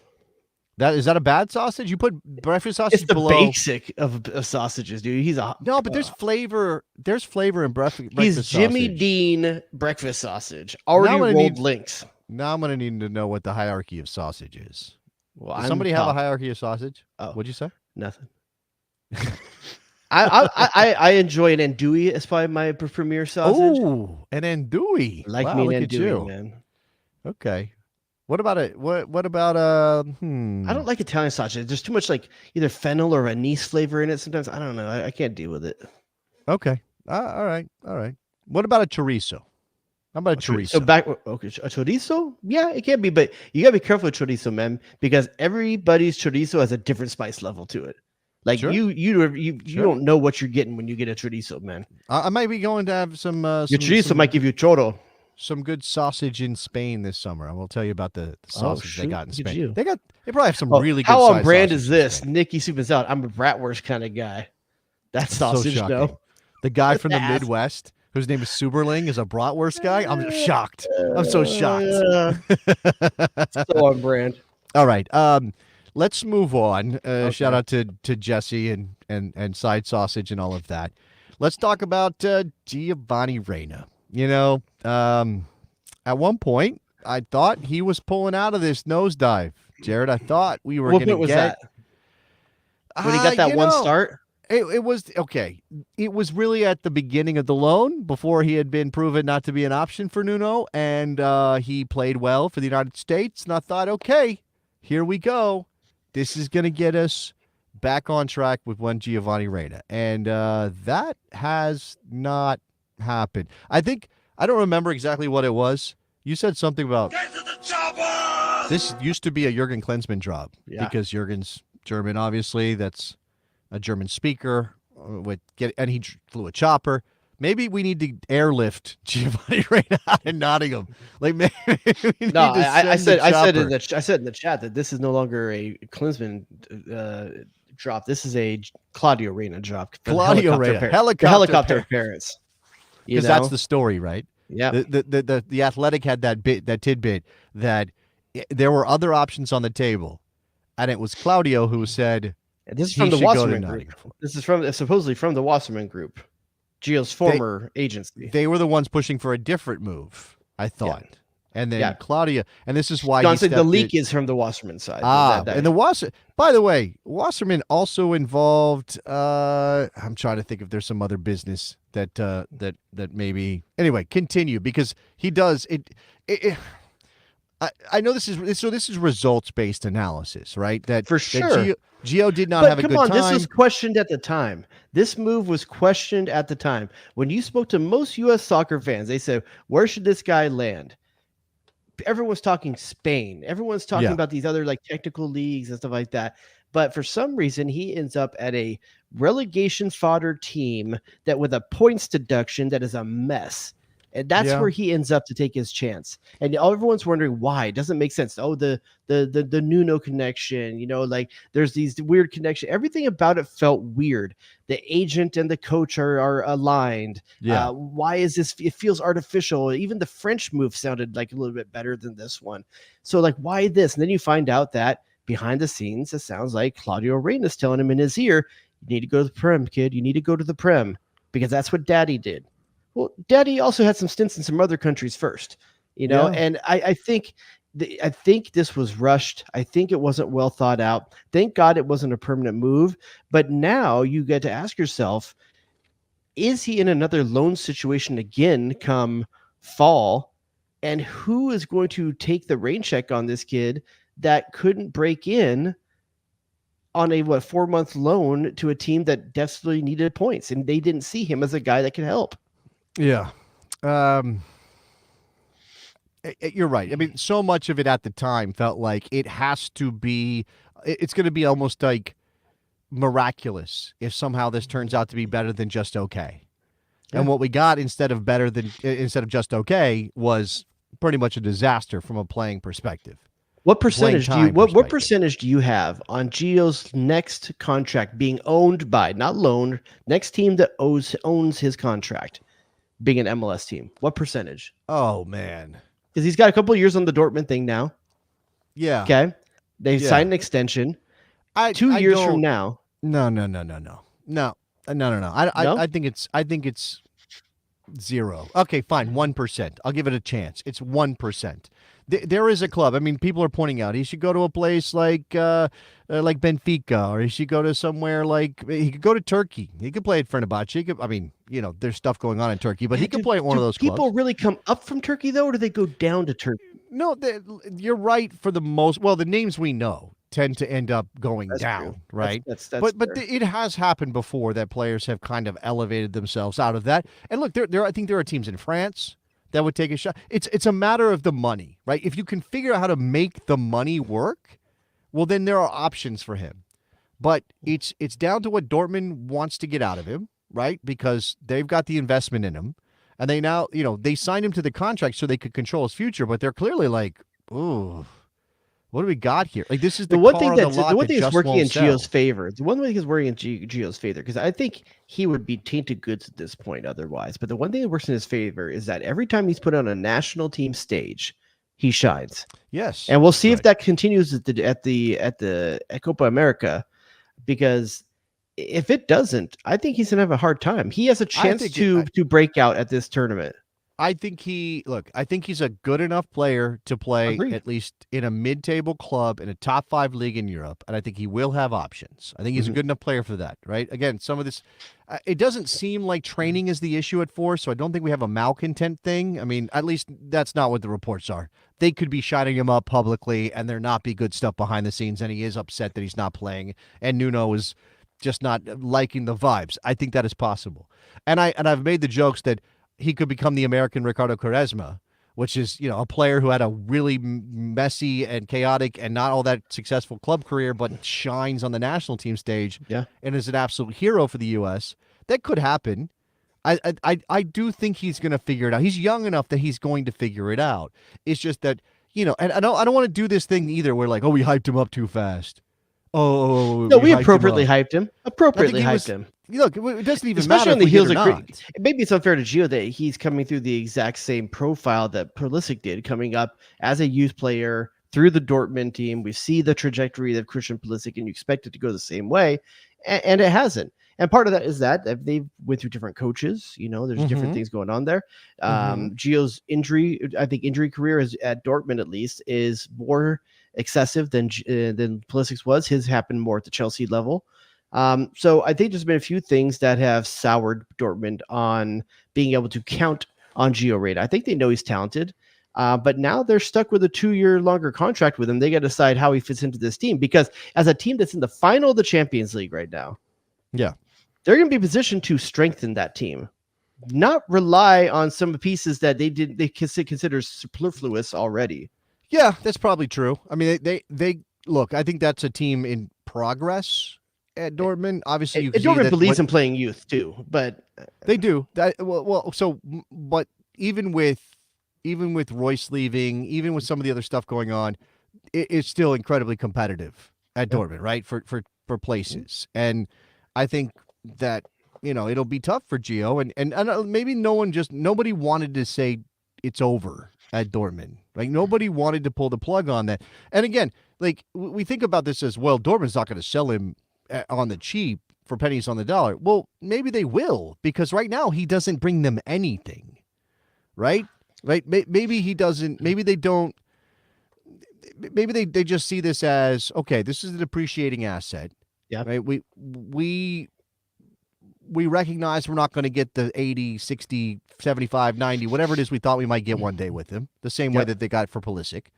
Is that a bad sausage? You put breakfast sausage It's the below. basic of sausages, dude. He's a No, but there's flavor. There's flavor in breakfast He's Jimmy sausage. Dean breakfast sausage. Already rolled links. Now I'm going to need to know what the hierarchy of sausage is. Well, Does somebody have a hierarchy of sausage? Oh. What'd you say? Nothing. I enjoy an andouille as probably my premier sausage. Oh, an andouille. Like me an andouille, man. Okay. What about it? What about I don't like Italian sausage. There's too much like either fennel or anise flavor in it. Sometimes I don't know. I can't deal with it. Okay. All right. What about a chorizo? How about a chorizo? So a chorizo? Yeah, it can be, but you gotta be careful with chorizo, man, because everybody's chorizo has a different spice level to it. Like sure. you don't know what you're getting when you get a chorizo, man. I might be going to have some. Your chorizo might give you choro. Some good sausage in Spain this summer. I will tell you about the sausage they got in Spain. They probably have some really good. How on brand is this? Nicky Soup and Salad. I'm a bratwurst kind of guy. That's sausage, no. The guy from the Midwest whose name is Suberling is a bratwurst guy. I'm shocked. I'm so shocked. So on brand. All right. Let's move on. Okay. Shout out to Jesse and Side Sausage and all of that. Let's talk about Gio Reyna. You know, at one point, I thought he was pulling out of this nosedive. Jared, I thought we were going to get. What was that? When he got that one start? It was okay. It was really at the beginning of the loan before he had been proven not to be an option for Nuno, and he played well for the United States. And I thought, okay, here we go. This is going to get us back on track with one Gio Reyna, and that has not happened. I don't remember exactly what it was. You said something about this used to be a Jurgen Klinsmann job because Jurgen's German, obviously. That's a German speaker and he flew a chopper. Maybe we need to airlift Gio Reyna out of Nottingham. Like maybe I said in the chat that this is no longer a Klinsmann drop. This is a Claudio Reyna drop. Claudio Reyna, helicopter parents. Because that's the story, right? Yeah. The Athletic had that tidbit that there were other options on the table, and it was Claudio who said, "This is from the Wasserman Group. This is supposedly from the Wasserman Group, Gio's former agency. They were the ones pushing for a different move, I thought." Yeah. And then Claudia, and this is why the leak is from the Wasserman side. And the by the way, Wasserman also involved. I'm trying to think if there's some other business that maybe. Anyway, continue because he does it. I know this is results based analysis, right? That for sure. That Gio did not have a good time. This was questioned at the time. This move was questioned at the time. When you spoke to most U.S. soccer fans, they said, "Where should this guy land?" Everyone's talking Spain. Everyone's talking about these other like technical leagues and stuff like that. But for some reason, he ends up at a relegation fodder team that with a points deduction that is a mess. And that's where he ends up to take his chance. And everyone's wondering why. It doesn't make sense. Oh, the Nuno connection, like there's these weird connections. Everything about it felt weird. The agent and the coach are aligned. Yeah. Why is this? It feels artificial. Even the French move sounded like a little bit better than this one. So like, why this? And then you find out that behind the scenes, it sounds like Claudio Reyna is telling him in his ear, "You need to go to the Prem, kid. You need to go to the Prem because that's what Daddy did." Well, Daddy also had some stints in some other countries first, and I think this was rushed. I think it wasn't well thought out. Thank God it wasn't a permanent move. But now you get to ask yourself, is he in another loan situation again come fall? And who is going to take the rain check on this kid that couldn't break in on a 4-month loan to a team that desperately needed points? And they didn't see him as a guy that could help. Yeah. You're right. I mean, so much of it at the time felt like it has to be, it's going to be almost like miraculous if somehow this turns out to be better than just okay. Yeah. And what we got instead of just okay was pretty much a disaster from a playing perspective. What percentage what percentage do you have on Gio's next contract being owned by, not loaned, next team that owns his contract? Being an MLS team, what percentage? Oh man, because he's got a couple of years on the Dortmund thing now. Yeah. Okay. They signed an extension. 2 years from now. No. I think it's 0. Okay, fine, 1%. I'll give it a chance. It's 1%. There is a club. I mean, people are pointing out he should go to a place like Benfica, or he should go to somewhere he could go to Turkey. He could play at Fenerbahce. There's stuff going on in Turkey, but he could play at one of those clubs. People really come up from Turkey though, or do they go down to Turkey? No, you're right for the most. Well, the names we know tend to end up going down, true. Right? That's but it has happened before that players have kind of elevated themselves out of that. And look, I think there are teams in France that would take a shot. It's a matter of the money, right? If you can figure out how to make the money work, well, then there are options for him. But it's down to what Dortmund wants to get out of him, right? Because they've got the investment in him, and they now, they signed him to the contract so they could control his future. But they're clearly like, ooh, what do we got here? Like, this is the one thing that's working in Gio's favor. The one thing is working in Gio's favor, because I think he would be tainted goods at this point otherwise. But the one thing that works in his favor is that every time he's put on a national team stage, he shines. Yes, and we'll see if that continues at Copa America, because if it doesn't, I think he's gonna have a hard time. He has a chance to break out at this tournament. I think he's a good enough player to play at least in a mid-table club in a top 5 league in Europe, and I think he will have options. I think he's a good enough player for that, right? Again, some of this, it doesn't seem like training is the issue at Force, so I don't think we have a malcontent thing. I mean, at least that's not what the reports are. They could be shouting him up publicly, and there not be good stuff behind the scenes, and he is upset that he's not playing, and Nuno is just not liking the vibes. I think that is possible. And I've made the jokes that he could become the American Ricardo Quaresma, which is, a player who had a really messy and chaotic and not all that successful club career, but shines on the national team stage and is an absolute hero for the U.S. That could happen. I do think he's going to figure it out. He's young enough that he's going to figure it out. It's just that, and I don't want to do this thing either where we hyped him up too fast. Oh, no, we appropriately hyped him. Look, it doesn't even especially matter on the heels of not. Maybe it's unfair to Gio that he's coming through the exact same profile that Pulisic did, coming up as a youth player through the Dortmund team. We see the trajectory of Christian Pulisic, and you expect it to go the same way, and it hasn't. And part of that is that they went through different coaches. There's different things going on there. Gio's injury career is at Dortmund, at least, is more excessive than Pulisic's was. His happened more at the Chelsea level. So I think there's been a few things that have soured Dortmund on being able to count on Gio Reyna. I think they know he's talented, but now they're stuck with a 2-year longer contract with him. They got to decide how he fits into this team, because as a team that's in the final of the Champions League right now, they're going to be positioned to strengthen that team, not rely on some pieces that they consider superfluous already. Yeah, that's probably true. I mean, they look. I think that's a team in progress at Dortmund. Obviously, Dortmund believes in playing youth too, but they do. But even with Royce leaving, even with some of the other stuff going on, it's still incredibly competitive at Dortmund, right? For places, and I think that it'll be tough for Gio, and maybe nobody wanted to say it's over at Dortmund. Like, nobody wanted to pull the plug on that. And again, like, we think about this as, well, Dortmund's not going to sell him on the cheap for pennies on the dollar. Well, maybe they will, because right now he doesn't bring them anything, right? Maybe he doesn't. Maybe they don't. Maybe they just see this as, okay, this is an appreciating asset. Yeah. Right. We recognize we're not going to get the 80, 60, 75, 90, whatever it is we thought we might get one day with him, the same way that they got for Pulisic.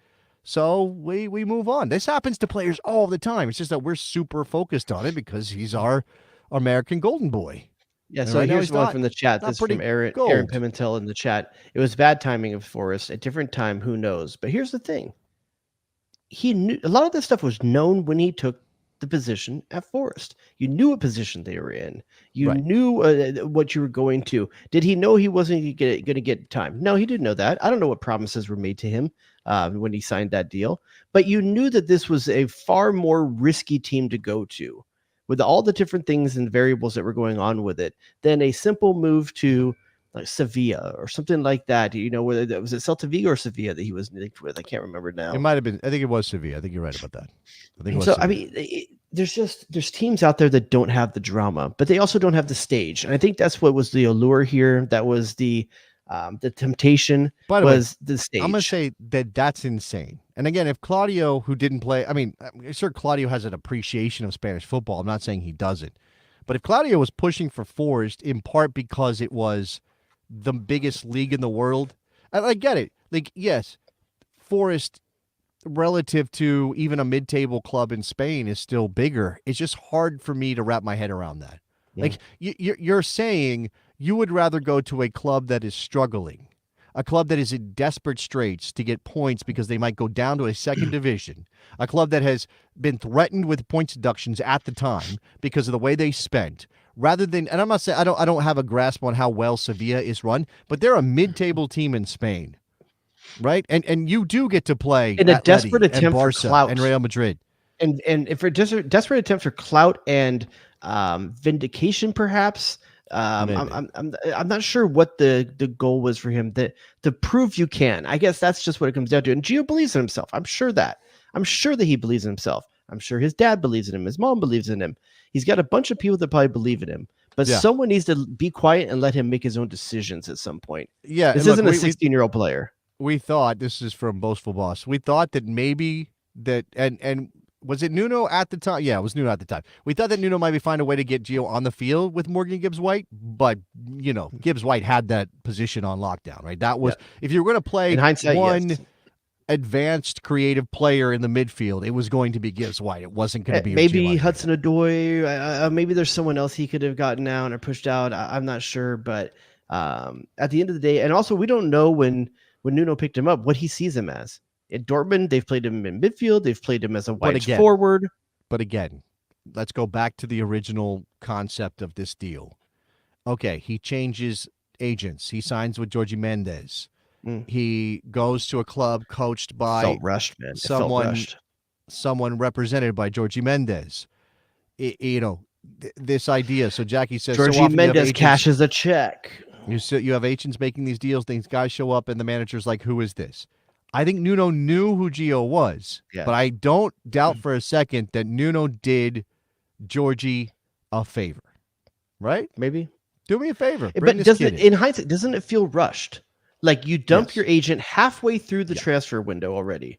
So we move on. This happens to players all the time. It's just that we're super focused on it because he's our American golden boy. Yeah, so right, here's one from the chat. This is from Aaron Pimentel in the chat. It was bad timing of Forrest. A different time, who knows? But here's the thing. He knew a lot of this stuff was known when he took the position at Forest. You knew what position they were in. You knew what you were going to. Did he know he wasn't going to get time? No, he didn't know that. I don't know what promises were made to him when he signed that deal. But you knew that this was a far more risky team to go to, with all the different things and variables that were going on with it, than a simple move to like Sevilla or something like that. Whether was it Celta Vigo or Sevilla that he was linked with? I can't remember now. It might have been. I think it was Sevilla. I think you're right about that. I think it was so. Sevilla. I mean, there's teams out there that don't have the drama, but they also don't have the stage, and I think that's what was the allure here. That was the temptation. By the way, the stage. I'm gonna say that's insane. And again, if Claudio, who didn't play, I mean, I'm sure Claudio has an appreciation of Spanish football. I'm not saying he doesn't. But if Claudio was pushing for Forest in part because it was the biggest league in the world, I get it. Like, yes, Forest relative to even a mid-table club in Spain is still bigger. It's just hard for me to wrap my head around that. Yeah. Like, you're saying you would rather go to a club that is struggling, a club that is in desperate straits to get points because they might go down to a second division, a club that has been threatened with point deductions at the time because of the way they spent, rather than, and I'm not saying I don't have a grasp on how well Sevilla is run, but they're a mid-table team in Spain, right? And you do get to play in a desperate attempt and Barca for clout and Real Madrid, and if a desperate attempt for clout and vindication, perhaps. I'm not sure what the goal was for him to prove you can. I guess that's just what it comes down to. And Gio believes in himself. I'm sure that he believes in himself. I'm sure his dad believes in him. His mom believes in him. He's got a bunch of people that probably believe in him. But someone needs to be quiet and let him make his own decisions at some point. Yeah, this isn't a 16-year-old player. We thought, this is from Boastful Boss, we thought that maybe that and was it Nuno at the time? Yeah, it was Nuno at the time. We thought that Nuno might find a way to get Gio on the field with Morgan Gibbs-White, but, Gibbs-White had that position on lockdown, right? That was, if you were going to play in hindsight, one advanced creative player in the midfield, it was going to be Gibbs-White. It wasn't going to be maybe Hudson-Odoi. Maybe there's someone else he could have gotten out or pushed out. I'm not sure, but at the end of the day, and also we don't know when Nuno picked him up, what he sees him as. In Dortmund, they've played him in midfield. They've played him as a wide forward. But again, let's go back to the original concept of this deal. Okay, he changes agents. He signs with Jorge Mendes. He goes to a club coached by felt rushed, man. Someone represented by Jorge Mendes. This idea. So Jackie says, Jorge Mendes cashes a check. You have agents making these deals. These guys show up, and the manager's like, "Who is this?" I think Nuno knew who Gio was, but I don't doubt for a second that Nuno did Georgie a favor, right? Maybe. Do me a favor. But in hindsight, doesn't it feel rushed? Like you dump your agent halfway through the transfer window already.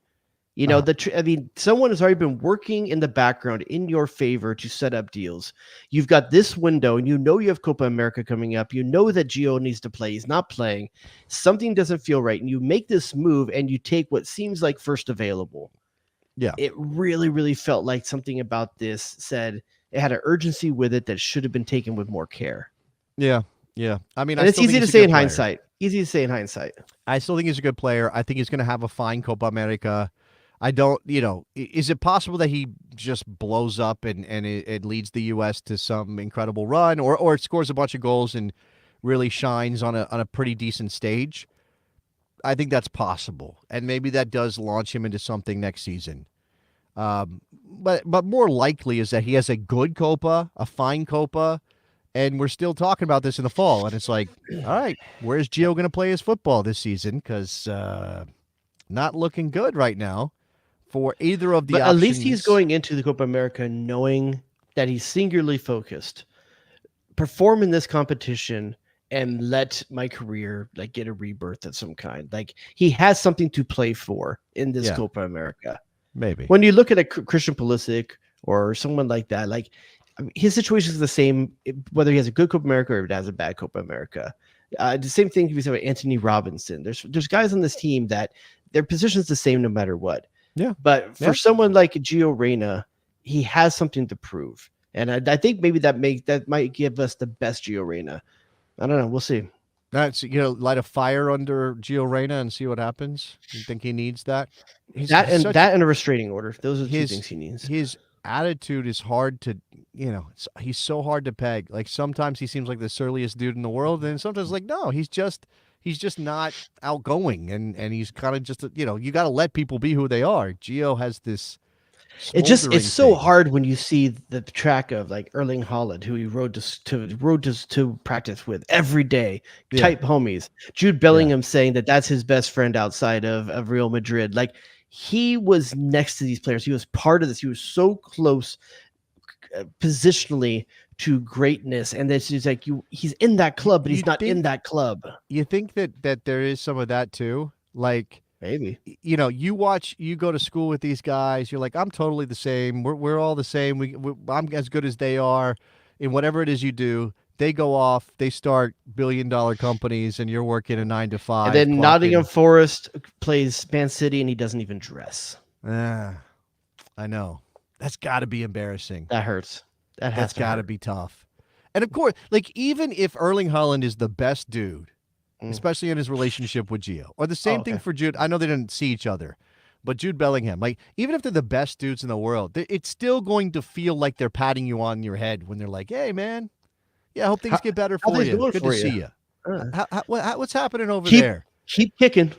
Someone has already been working in the background in your favor to set up deals. You've got this window, and you have Copa America coming up. You know that Gio needs to play. He's not playing. Something doesn't feel right, and you make this move, and you take what seems like first available. Yeah. It really, really felt like something about this said it had an urgency with it that should have been taken with more care. Yeah. Yeah. I mean, it's easy to say in hindsight. Easy to say in hindsight. I still think he's a good player. I think he's going to have a fine Copa America. I don't, is it possible that he just blows up and it leads the U.S. to some incredible run or it scores a bunch of goals and really shines on a pretty decent stage? I think that's possible. And maybe that does launch him into something next season. But more likely is that he has a good Copa, a fine Copa, and we're still talking about this in the fall. And it's like, all right, where's Gio going to play his football this season? Because not looking good right now for either of the options. At least he's going into the Copa America knowing that he's singularly focused. Perform in this competition and let my career get a rebirth of some kind. He has something to play for in this Copa America. Maybe. When you look at a Christian Pulisic or someone like that, his situation is the same, whether he has a good Copa America or if he has a bad Copa America. The same thing can be said about Anthony Robinson. There's guys on this team that their position's the same no matter what. Yeah. But for someone like Gio Reyna, he has something to prove. And I think maybe that might give us the best Gio Reyna. I don't know. We'll see. That's light a fire under Gio Reyna and see what happens. You think he needs that? That and a restraining order. Those are the two things he needs. His attitude is hard to, he's so hard to peg. Sometimes he seems like the surliest dude in the world, and sometimes no, he's just not outgoing, and he's kind of just you got to let people be who they are. Gio has this It's so hard when you see the track of like Erling Haaland, who he rode to practice with every day, type homies. Jude Bellingham saying that that's his best friend outside of Real Madrid. Like he was next to these players. He was part of this. He was so close positionally to greatness, and this is like he's in that club, but he's not in that club. You think that there is some of that too? Like maybe, you go to school with these guys. You're like, I'm totally the same. We're all the same. I'm as good as they are in whatever it is you do. They go off, they start billion-dollar companies, and you're working a 9 to 5. And then Nottingham Forest plays Man City, and he doesn't even dress. I know. That's got to be embarrassing. That hurts. That's got to be tough. And of course, like even if Erling Haaland is the best dude, especially in his relationship with Gio, or the same thing for Jude. I know they didn't see each other, but Jude Bellingham, like even if they're the best dudes in the world, it's still going to feel like they're patting you on your head when they're like, "Hey, man, yeah, I hope things get better for you. Good to see you." What's happening over there? Keep kicking.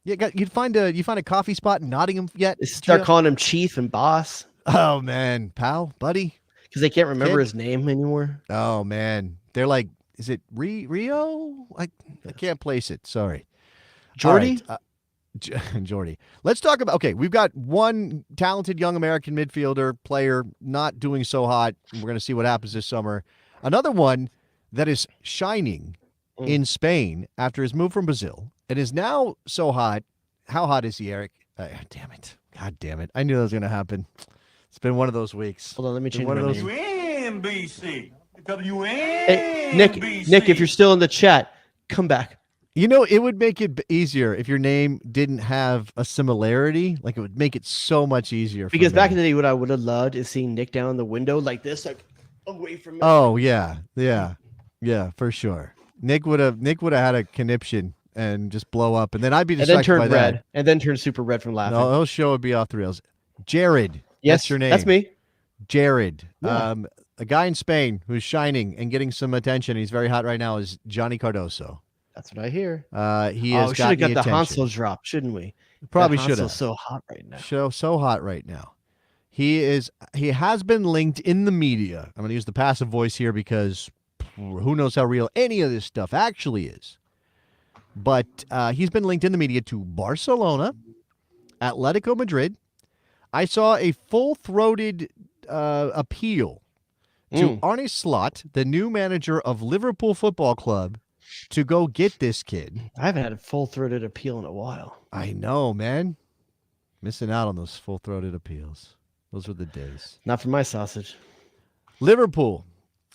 Yeah, you find a coffee spot in Nottingham yet? Start calling him chief and boss. Oh man, pal, buddy. Because they can't remember his name anymore. Oh man, they're like, is it Rio? I can't place it. Sorry, Jordy. Jordy. Let's talk about. Okay, we've got one talented young American midfielder player not doing so hot. We're going to see what happens this summer. Another one that is shining in Spain after his move from Brazil and is now so hot. How hot is he, Eric? Damn it! God damn it! I knew that was going to happen. It's been one of those weeks. Hold on, let me change one of those. WNBC. Hey, Nick, if you're still in the chat, come back. You know, it would make it easier if your name didn't have a similarity. Like, it would make it so much easier. Because back in the day, what I would have loved is seeing Nick down the window like this, like away from me. Oh, yeah, for sure. Nick would have had a conniption and just blow up, and then I'd be distracted and then turn by red, that. and then turn super red from laughing. No, the whole show would be off the rails. Jared. Yes, that's your name. That's me. Jared. Yeah. A guy in Spain who's shining and getting some attention. He's very hot right now. Is Johnny Cardoso. That's what I hear. He has should have got the attention. Hansel drop, shouldn't we? Probably should have. So hot right now. So hot right now. He has been linked in the media. I'm going to use the passive voice here because who knows how real any of this stuff actually is. But he's been linked in the media to Barcelona, Atletico Madrid. I saw a full-throated appeal to Arne Slot, the new manager of Liverpool Football Club, to go get this kid. I haven't had a full-throated appeal in a while. I know, man. Missing out on those full-throated appeals. Those were the days. Not for my sausage. Liverpool.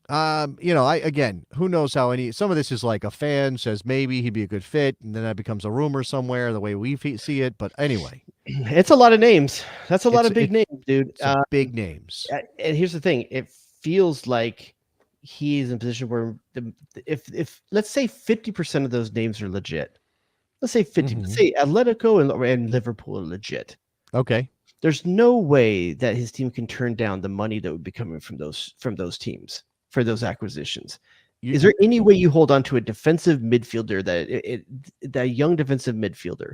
Who knows how some of this is like a fan says maybe he'd be a good fit, and then that becomes a rumor somewhere the way we see it. But anyway. It's a lot of names. That's a lot of big names, dude. Big names. And here's the thing. It feels like he's in a position where if let's say 50% of those names are legit. Let's say 50. Let's say Atletico and Liverpool are legit. Okay. There's no way that his team can turn down the money that would be coming from those teams for those acquisitions. Is there any way you hold on to a defensive midfielder that young defensive midfielder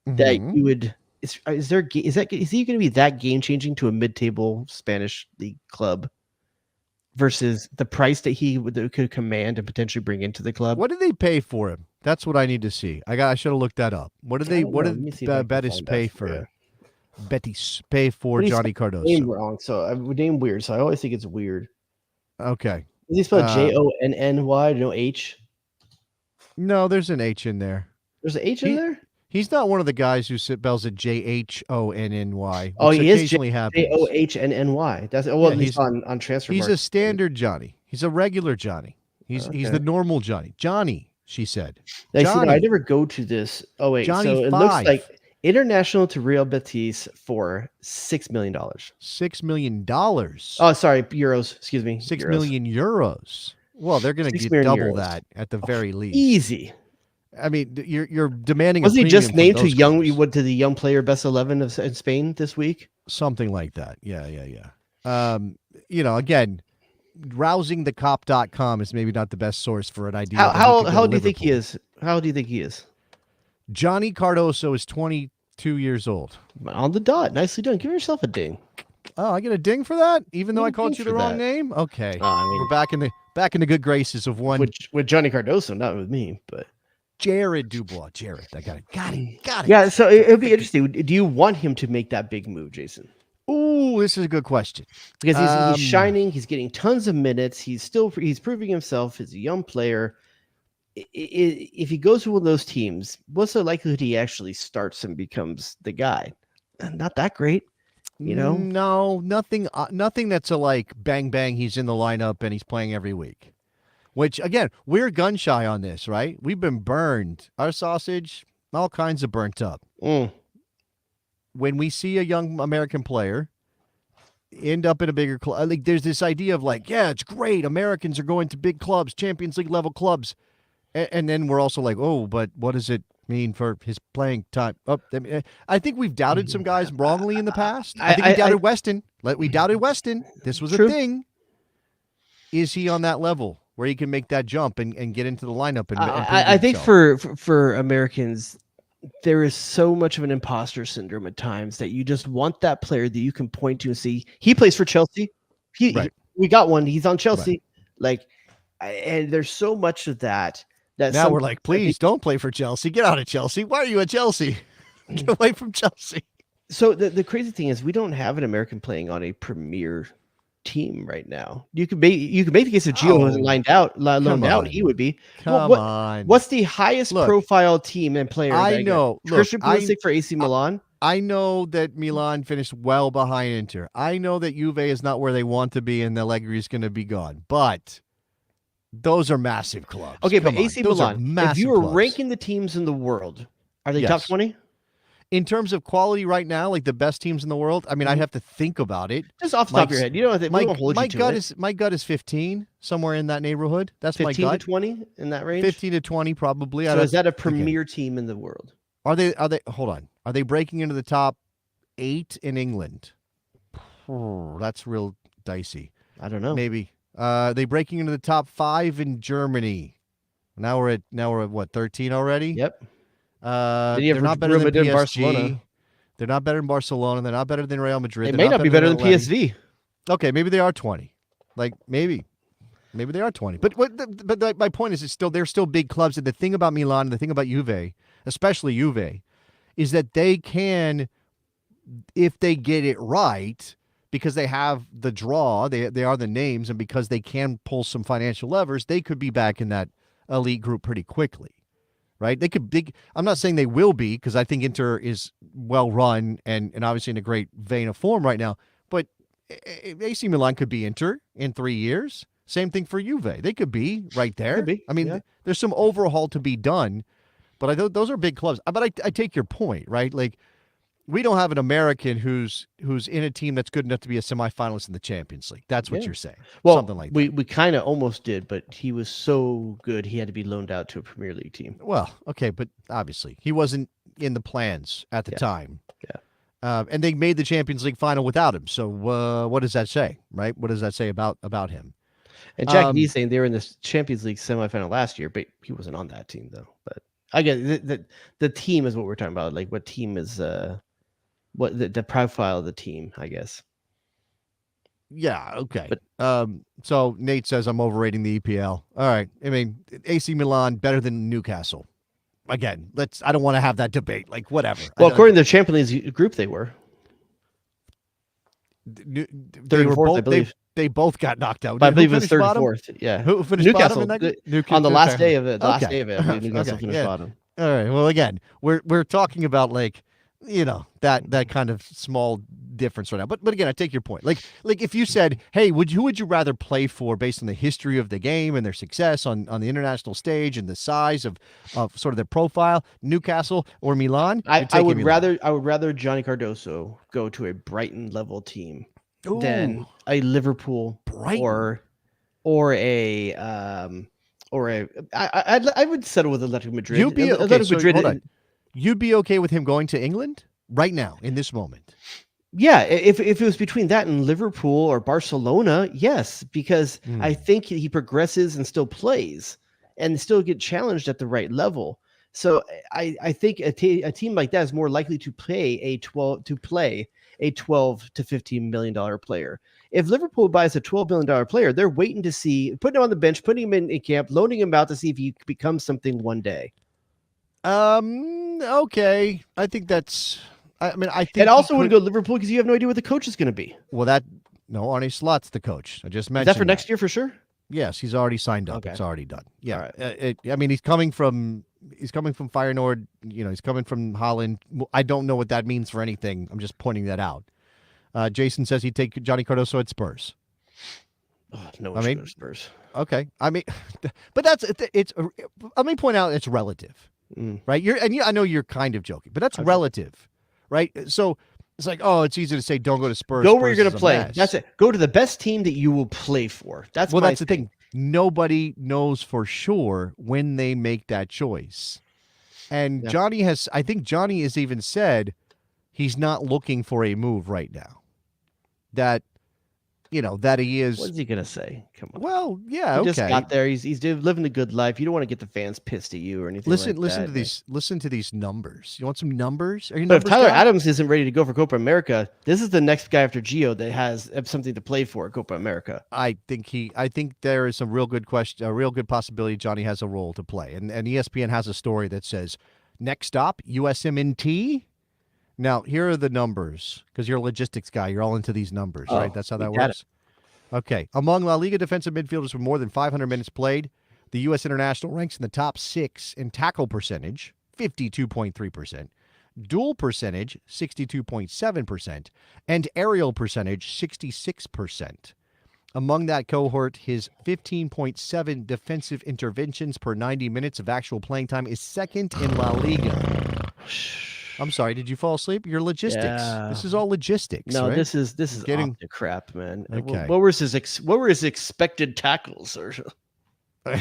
that you would? Is he going to be that game changing to a mid-table Spanish league club versus the price that he could command and potentially bring into the club? What did they pay for him? That's what I need to see. I should have looked that up. What did Betis pay for? Betis pay for Johnny Cardoso. Name wrong, so I would name weird. So I always think it's weird. Okay. Is he spelled Jonny? No H. No, there's an H in there. There's an H in there. He's not one of the guys who spells it Johnnny. Oh, he is Johnnny. That's at least on transfer. He's a standard Johnny. He's a regular Johnny. He's the normal Johnny. Johnny, she said. I never go to this. Oh wait, Johnny so it looks like international to Real Betis for $6 million. $6 million. Oh, sorry, euros. Excuse me. 6 million euros. Well, they're going to get double that at the very least. Easy. I mean, you're demanding. Was he just named to the young player best 11 in Spain this week? Something like that. Yeah. Again, rousingthecop.com is maybe not the best source for an idea. How do you think he is? How do you think he is? Johnny Cardoso is 22 2 years old. On the dot. Nicely done. Give yourself a ding. Oh, I get a ding for that, even though I You called ding you the for wrong that. name. Okay, I mean, we're back in the good graces of one with Johnny Cardoso, not with me, but Jared Dubois. Jared, I got it. Yeah, so it'll be interesting. Do you want him to make that big move, Jason? Ooh, this is a good question. Because he's shining, he's getting tons of minutes, he's proving himself as a young player. If he goes to one of those teams, what's the likelihood he actually starts and becomes the guy? Not that great, you know? No, nothing that's a like bang bang. He's in the lineup and he's playing every week. Which again, we're gun shy on this, right? We've been burned. Our sausage, all kinds of burnt up. When we see a young American player end up in a bigger club, like there's this idea of like, yeah, it's great. Americans are going to big clubs, Champions League level clubs. And then we're also like, oh, but what does it mean for his playing time? Oh, I think we've doubted some guys wrongly in the past. I think we doubted Weston. We doubted Weston. This was True. a thing. Is he on that level where he can make that jump and get into the lineup? And I think for Americans, there is so much of an imposter syndrome at times that you just want that player that you can point to and see. He plays for Chelsea. We got one. He's on Chelsea. Right. And there's so much of that. Now we're like, please don't play for Chelsea. Get out of Chelsea. Why are you at Chelsea? Get away from Chelsea. So the crazy thing is we don't have an American playing on a premier team right now. You could make the case if Gio wasn't loaned out, he would be. Come on. What's the highest profile team and player? I know. Christian Pulisic for AC Milan. I know that Milan finished well behind Inter. I know that Juve is not where they want to be and Allegri is going to be gone. But those are massive clubs. Okay, but AC Milan, if you were clubs. ranking the teams in the world, are they top 20? In terms of quality right now, like the best teams in the world, I mean, I'd have to think about it. Just off the top of your head. You don't have to my gut is 15, somewhere in that neighborhood. That's my gut. 15 to 20 in that range? 15 to 20, probably. So is that a premier team in the world? Are they hold on. Are they breaking into the top 8 in England? Oh, that's real dicey. I don't know. Maybe. They breaking into the top 5 in Germany. Now we're at what, 13 already? Yep. They're not better than PSG. Barcelona. They're not better than Barcelona. They're not better than Real Madrid. They may not be better than PSV. Okay, maybe they are 20. Like maybe they are 20. But my point is, they're still big clubs. And the thing about Milan and the thing about Juve, especially Juve, is that they can, if they get it right, because they have the draw, they are the names, and because they can pull some financial levers, they could be back in that elite group pretty quickly. Right? I'm not saying they will be, because I think Inter is well run and obviously in a great vein of form right now. But AC Milan could be Inter in 3 years. Same thing for Juve. They could be right there. Could be, I mean, there's some overhaul to be done, but those are big clubs. But I take your point, right? Like, we don't have an American who's in a team that's good enough to be a semifinalist in the Champions League. That's what you're saying. Well, something like that. We kind of almost did, but he was so good he had to be loaned out to a Premier League team. Well, okay, but obviously he wasn't in the plans at the time. Yeah. And they made the Champions League final without him. So what does that say, right? What does that say about him? And Jack Nee's saying they were in the Champions League semifinal last year, but he wasn't on that team though. But I get the team is what we're talking about. Like, what team is what the profile of the team, I guess. Yeah, okay. But so Nate says I'm overrating the EPL. All right. I mean, AC Milan better than Newcastle. Again, I don't want to have that debate. Like, whatever. Well, according to the Champions League group, they were. They were both, I believe. They both got knocked out. But I believe it was third and fourth. Yeah. Who finished Newcastle, bottom in Newcastle on the last day of it. The last day of it, Newcastle finished bottom. All right. Well, again, we're talking about, like, you know, that kind of small difference right now. But again, I take your point. Like if you said, hey, who would you rather play for based on the history of the game and their success on the international stage and the size of sort of their profile, Newcastle or Milan? I would rather Johnny Cardoso go to a Brighton level team than a Liverpool or a I would settle with Atletico Madrid. You'd be okay with him going to England right now in this moment? Yeah, if it was between that and Liverpool or Barcelona, yes, because I think he progresses and still plays and still get challenged at the right level. So I think a team like that is more likely to play a 12 to $15 million player. If Liverpool buys a $12 million player, they're waiting to see, putting him on the bench, putting him in camp, loaning him out to see if he becomes something one day. Okay. I think that's. I mean, I think. And also wouldn't go to Liverpool because you have no idea what the coach is going to be. Well, no, Arne Slot's the coach. I just mentioned. Is that for next year for sure? Yes, he's already signed up. Okay. It's already done. Yeah. Right. I mean, he's coming from Feyenoord. He's coming from Holland. I don't know what that means for anything. I'm just pointing that out. Jason says he'd take Johnny Cardoso at Spurs. Oh, no, I mean, Spurs. Okay. I mean, but it's. Let me point out it's relative, right? I know you're kind of joking, but that's relative, right? So it's like, oh, it's easy to say don't go to Spurs. Go where you're going to play. That's it. Go to the best team that you will play for. That's the thing. Nobody knows for sure when they make that choice. And I think Johnny has even said he's not looking for a move right now. That he is. What's he gonna say? Come on. Well, yeah, he just got there. He's living a good life. You don't want to get the fans pissed at you or anything. Listen to these numbers. You want some numbers? But if Tyler Adams isn't ready to go for Copa America, this is the next guy after Gio that has something to play for at Copa America. I think there is some real good possibility Johnny has a role to play, and ESPN has a story that says next stop USMNT. Now, here are the numbers, because you're a logistics guy. You're all into these numbers, right? That's how that works. Okay. Among La Liga defensive midfielders with more than 500 minutes played, the U.S. International ranks in the top 6 in tackle percentage, 52.3%, duel percentage, 62.7%, and aerial percentage, 66%. Among that cohort, his 15.7 defensive interventions per 90 minutes of actual playing time is second in La Liga. I'm sorry, did you fall asleep? Your logistics. Yeah. This is all logistics. No, right? this is getting the crap, man. Okay. What were his expected tackles? Or I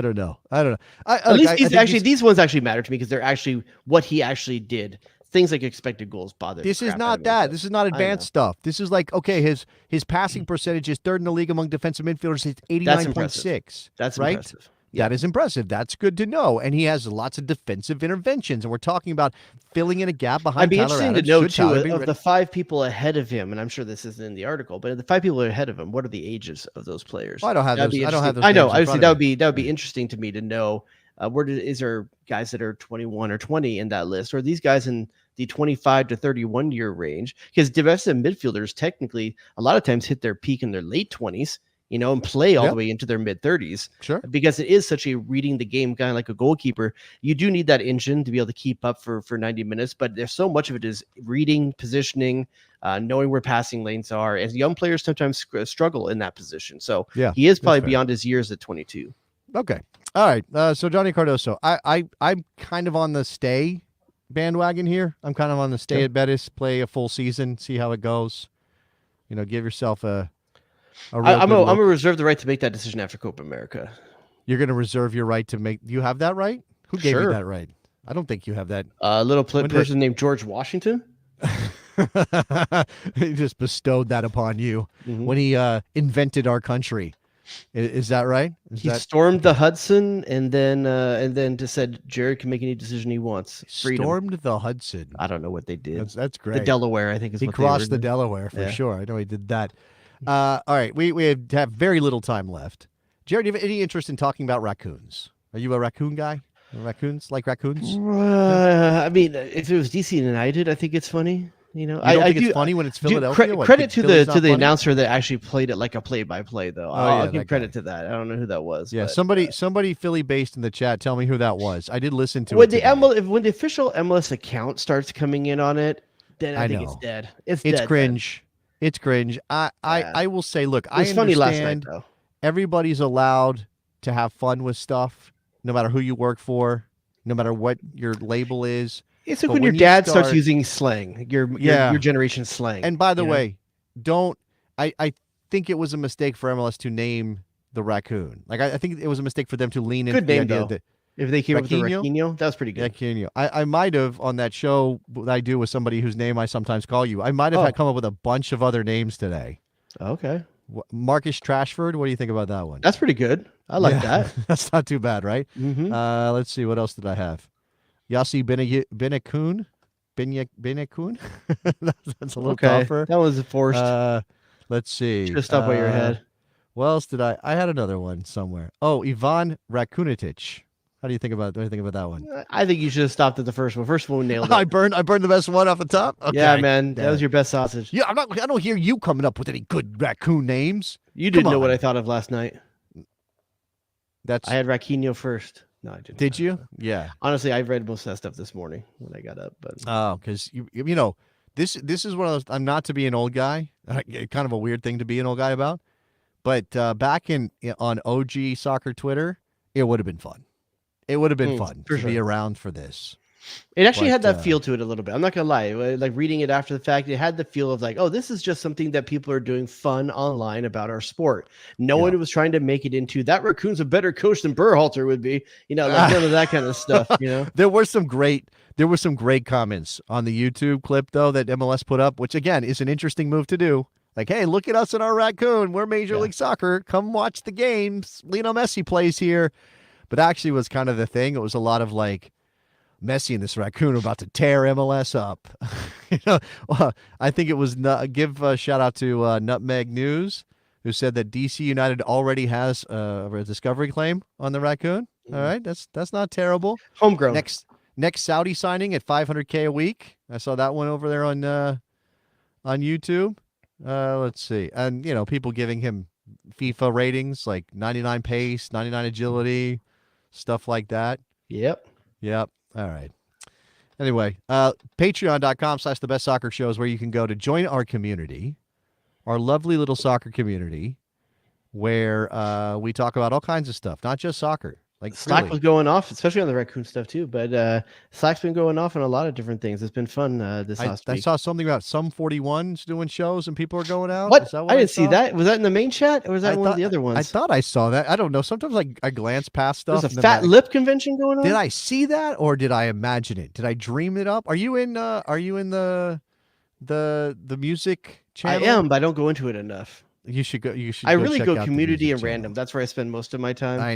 don't know. At least these ones actually matter to me because they're actually what he actually did. Things like expected goals bother. This is not that. This is not advanced stuff. This is like, okay, his passing percentage is third in the league among defensive midfielders. It's 89.6. That's right. Impressive. That is impressive. That's good to know. And he has lots of defensive interventions. And we're talking about filling in a gap behind Tyler Adams. I'd be interesting to know, too, of the 5 people ahead of him, and I'm sure this isn't in the article, but the 5 people ahead of him, what are the ages of those players? Well, I don't have those. I know. Obviously, that would be interesting to me to know. Is there guys that are 21 or 20 in that list? Or are these guys in the 25 to 31 year range? Because defensive midfielders technically a lot of times hit their peak in their late 20s. And play all the way into their mid-30s. Sure. Because it is such a reading the game kind of like a goalkeeper. You do need that engine to be able to keep up for 90 minutes, but there's so much of it is reading, positioning, knowing where passing lanes are. As young players sometimes struggle in that position. So he is probably beyond his years at 22. Okay. All right. So Johnny Cardoso, I'm kind of on the stay bandwagon here. I'm kind of on the stay at Betis, play a full season, see how it goes. Give yourself I'm going to reserve the right to make that decision after Copa America. You're going to reserve your right to make. You have that right? Who gave you that right? I don't think you have that. A little person named George Washington. He just bestowed that upon you when he invented our country. Is that right? He stormed the Hudson and then just said Jared can make any decision he wants. Freedom. Stormed the Hudson. I don't know what they did. That's great. The Delaware, I think, is he what crossed the Delaware for sure. I know he did that. All right, we have very little time left. Jared, do you have any interest in talking about raccoons? Are you a raccoon guy? Raccoons? I mean, if it was DC United, I think it's funny. I think it's funny when it's Philadelphia. Credit to the announcer that actually played it like a play-by-play, though. I'll give credit to that. I don't know who that was. Yeah, somebody Philly-based in the chat. Tell me who that was. I did listen to when it. When the official MLS account starts coming in on it, then I think it's dead. It's dead, cringe. It's cringe. I will say, look, I understand funny last night, though. Everybody's allowed to have fun with stuff, no matter who you work for, no matter what your label is. It's like when your dad starts using slang, your generation's slang. And by the way, I think it was a mistake for MLS to name the raccoon. Like I think it was a mistake for them to lean into the idea that if they came up with the Raquinho, that was pretty good. Raquinho. I might have, on that show that I do with somebody whose name I sometimes call you, I might have come up with a bunch of other names today. Okay. Marcus Trashford, what do you think about that one? That's pretty good. I like that. That's not too bad, right? Mm-hmm. Let's see. What else did I have? Yossi Benekun. Benekun? That's a little tougher. That was forced. Let's see. Should have stopped by your head. What else did I had another one somewhere. Oh, Ivan Rakunitic. What do you think about that one? I think you should have stopped at the first one. First one nailed it. I burned the best one off the top. Okay. Yeah, man. That was your best sausage. Yeah, I don't hear you coming up with any good raccoon names. You didn't know what I thought of last night. I had Raquinho first. No, I didn't. Did you? Yeah. Honestly, I read most of that stuff this morning when I got up. But because you know this is one of those. I'm not to be an old guy. Kind of a weird thing to be an old guy about. But back on OG soccer Twitter, it would have been fun. It would have been fun to be around for this. It actually had that feel to it a little bit. I'm not gonna lie. Like reading it after the fact, it had the feel of like, oh, this is just something that people are doing fun online about our sport. No one was trying to make it into that raccoon's a better coach than Berhalter would be. You know, like none of that kind of stuff. You know, there were some great comments on the YouTube clip though that MLS put up, which again is an interesting move to do. Like, hey, look at us and our raccoon. We're Major League Soccer. Come watch the games. Lionel Messi plays here. But actually was kind of the thing. It was a lot of like Messi and this raccoon are about to tear MLS up. I think it was give a shout out to Nutmeg News, who said that DC United already has a discovery claim on the raccoon. All right, that's not terrible. Homegrown. Next Saudi signing at $500K a week. I saw that one over there on YouTube. Let's see, and people giving him FIFA ratings like 99 pace, 99 agility. Stuff like that. Yep. All right. Anyway, patreon.com/the best soccer show is where you can go to join our community, our lovely little soccer community, where we talk about all kinds of stuff, not just soccer. Like Slack was going off, especially on the raccoon stuff too. But Slack's been going off on a lot of different things. It's been fun this last week. I saw something about some 41s doing shows and people are going out. What? Is that I didn't see that. Was that in the main chat or was that one of the other ones? I thought I saw that. I don't know. Sometimes I glance past stuff. There's a Fat Lip convention going on. Did I see that or did I imagine it? Did I dream it up? Are you in the music channel? I am, but I don't go into it enough. You should go. I really go community and random. That's where I spend most of my time. I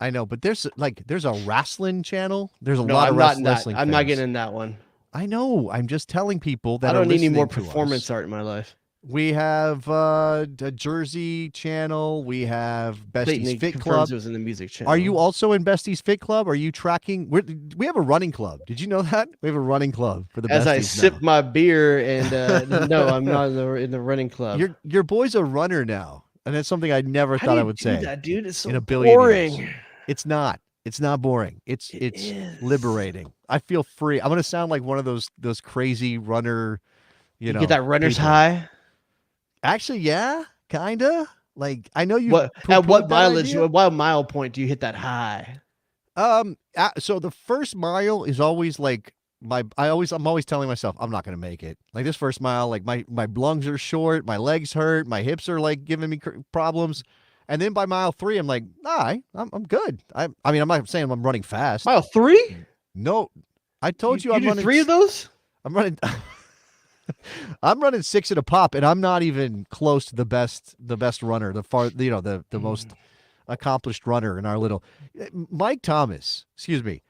know. But there's a wrestling channel. There's a lot of wrestling. I'm not getting in that one. I know. I'm just telling people that I don't need any more performance art in my life. We have a Jersey channel. We have Bestie's Fit Club. It was in the music channel. Are you also in Bestie's Fit Club? Are you tracking? We have a running club. Did you know that? We have a running club for the Besties. As I sip my beer and no, I'm not in the running club. Your boy's a runner now, and that's something I never thought I would say. That dude is so in a billion boring. Years. It's not. It's not boring. It's liberating. I feel free. I'm gonna sound like one of those crazy runner. You know, get that runner's high. Actually, yeah, kinda. Like I know you. At what mileage? What mile point do you hit that high? So the first mile is always like I'm always telling myself I'm not gonna make it. Like this first mile, like my lungs are short, my legs hurt, my hips are like giving me problems, and then by mile 3, I'm like, I'm good. I mean, I'm not saying I'm running fast. Mile 3? No, I told you I'm do running 3 of those. I'm running. I'm running 6 at a pop, and I'm not even close to the best runner, the most accomplished runner in our little Mike Thomas. Excuse me,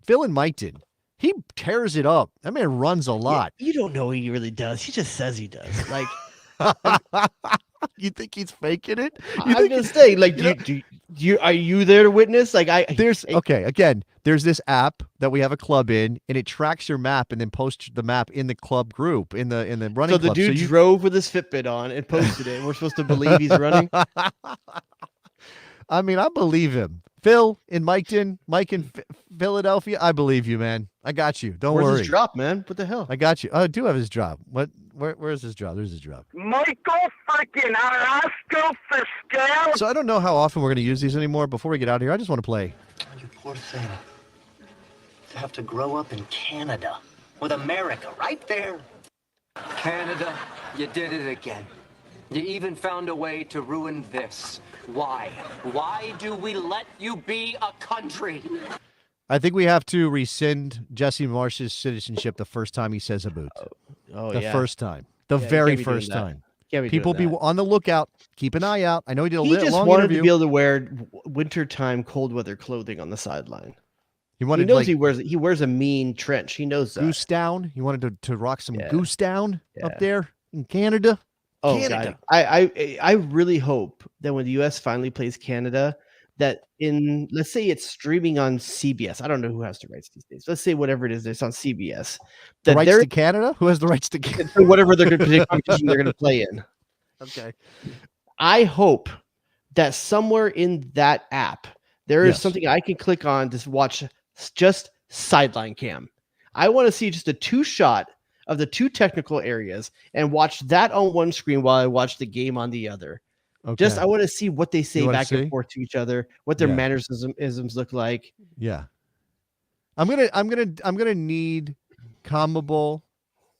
Phil and Mike did. He tears it up. That man runs a lot. Yeah, you don't know he really does. He just says he does. Like, you think he's faking it? I'm gonna say, like, are you there to witness? Like, there's this app that we have a club in, and it tracks your map and then posts the map in the club group in the running. So the club. dude drove with his Fitbit on and posted it. And we're supposed to believe he's running. I mean, I believe him. Phil in Mike in Philadelphia, I believe you, man. I got you. Don't worry. Where's his drop, man? What the hell? I got you. I do have his drop. What? Where's his drop? There's his drop. Michael freaking Arasco Fiscal. So I don't know how often we're going to use these anymore. Before we get out of here, I just want to play. You poor thing. To have to grow up in Canada with America right there. Canada, you did it again. You even found a way to ruin this. Why? Why do we let you be a country? I think we have to rescind Jesse Marsch's citizenship the first time he says a boot. Oh, the yeah. first time. The very first time. People be on the lookout. Keep an eye out. I know he did a long interview. He just wanted to be able to wear wintertime cold weather clothing on the sideline. He knows he wears a mean trench. He knows that. Goose down. He wanted to rock some goose down up there in Canada. Oh, Canada. God. I really hope that when the U.S. finally plays Canada, that let's say it's streaming on CBS. I don't know who has the rights these days. Let's say whatever it is, it's on CBS. The rights to Canada? Who has the rights to Canada? Whatever they're going to play in. Okay. I hope that somewhere in that app there is something I can click on to watch just sideline cam. I want to see just a 2-shot of the 2 technical areas and watch that on one screen while I watch the game on the other. Okay. I want to see what they say back and forth to each other, what their mannerisms look like. Yeah. I'm gonna need Commable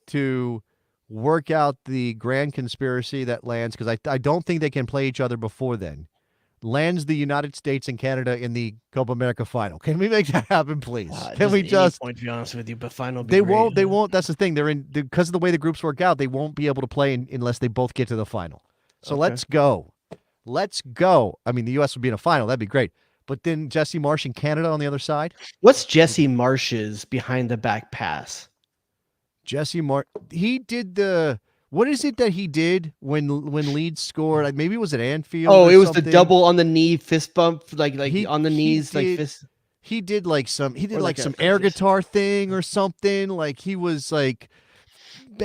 to work out the grand conspiracy that lands, because I don't think they can play each other before then. Lands the United States and Canada in the Copa America final. Can we make that happen, please? Can we just? Point, to be honest with you, but final. They won't. They won't. That's the thing. They're in because of the way the groups work out. They won't be able to play unless they both get to the final. So let's go. Let's go. I mean, the U.S. would be in a final. That'd be great. But then Jesse Marsch in Canada on the other side. What's Jesse Marsch's behind the back pass? Jesse Marsch. He did the. What is it that he did when Leeds scored? Like maybe it was at Anfield. Oh, it was the double on the knee fist bump, like on the knees, like fist. He did like some. He did like some air guitar thing or something. Like he was like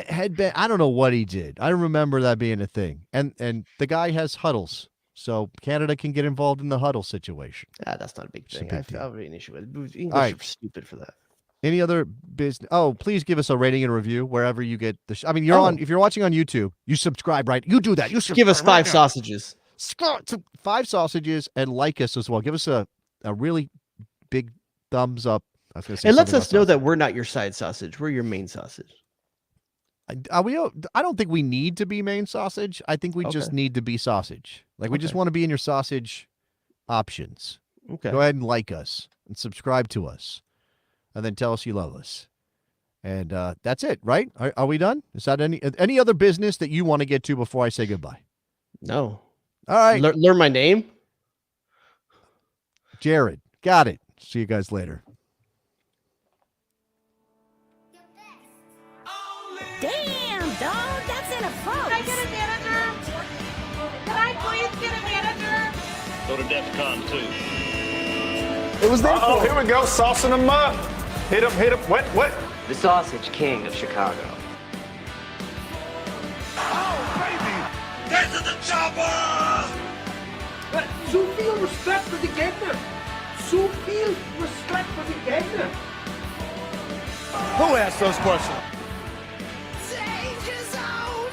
headband. I don't know what he did. I remember that being a thing. And the guy has huddles, so Canada can get involved in the huddle situation. That's not a big thing. I have an issue with it. English are stupid for that. Any other business? Oh, please give us a rating and review wherever you get the. I mean, you're on. If you're watching on YouTube, you subscribe, right? You do that. You give us 5 sausages. 5 sausages and like us as well. Give us a really big thumbs up. I was gonna say, and lets us know that we're not your side sausage. We're your main sausage. I don't think we need to be main sausage. I think we just need to be sausage. Like we just want to be in your sausage options. Okay. Go ahead and like us and subscribe to us. And then tell us you love us. And that's it, right? Are we done? Is that any other business that you want to get to before I say goodbye? No. All right. Learn my name? Jared. Got it. See you guys later. Damn, dog. That's in a phone. Can I get a manager? Can I please get a manager? Go to DEFCON 2. It was there. Oh, here we go. Saucing them up. Hit him. What? The Sausage King of Chicago. Oh, baby! Get to the chopper! So feel respect for the Gegner. So feel respect for the Gegner. Who asked those questions?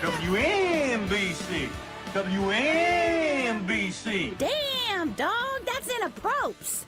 WNBC. WNBC. Damn, dog. That's in a props.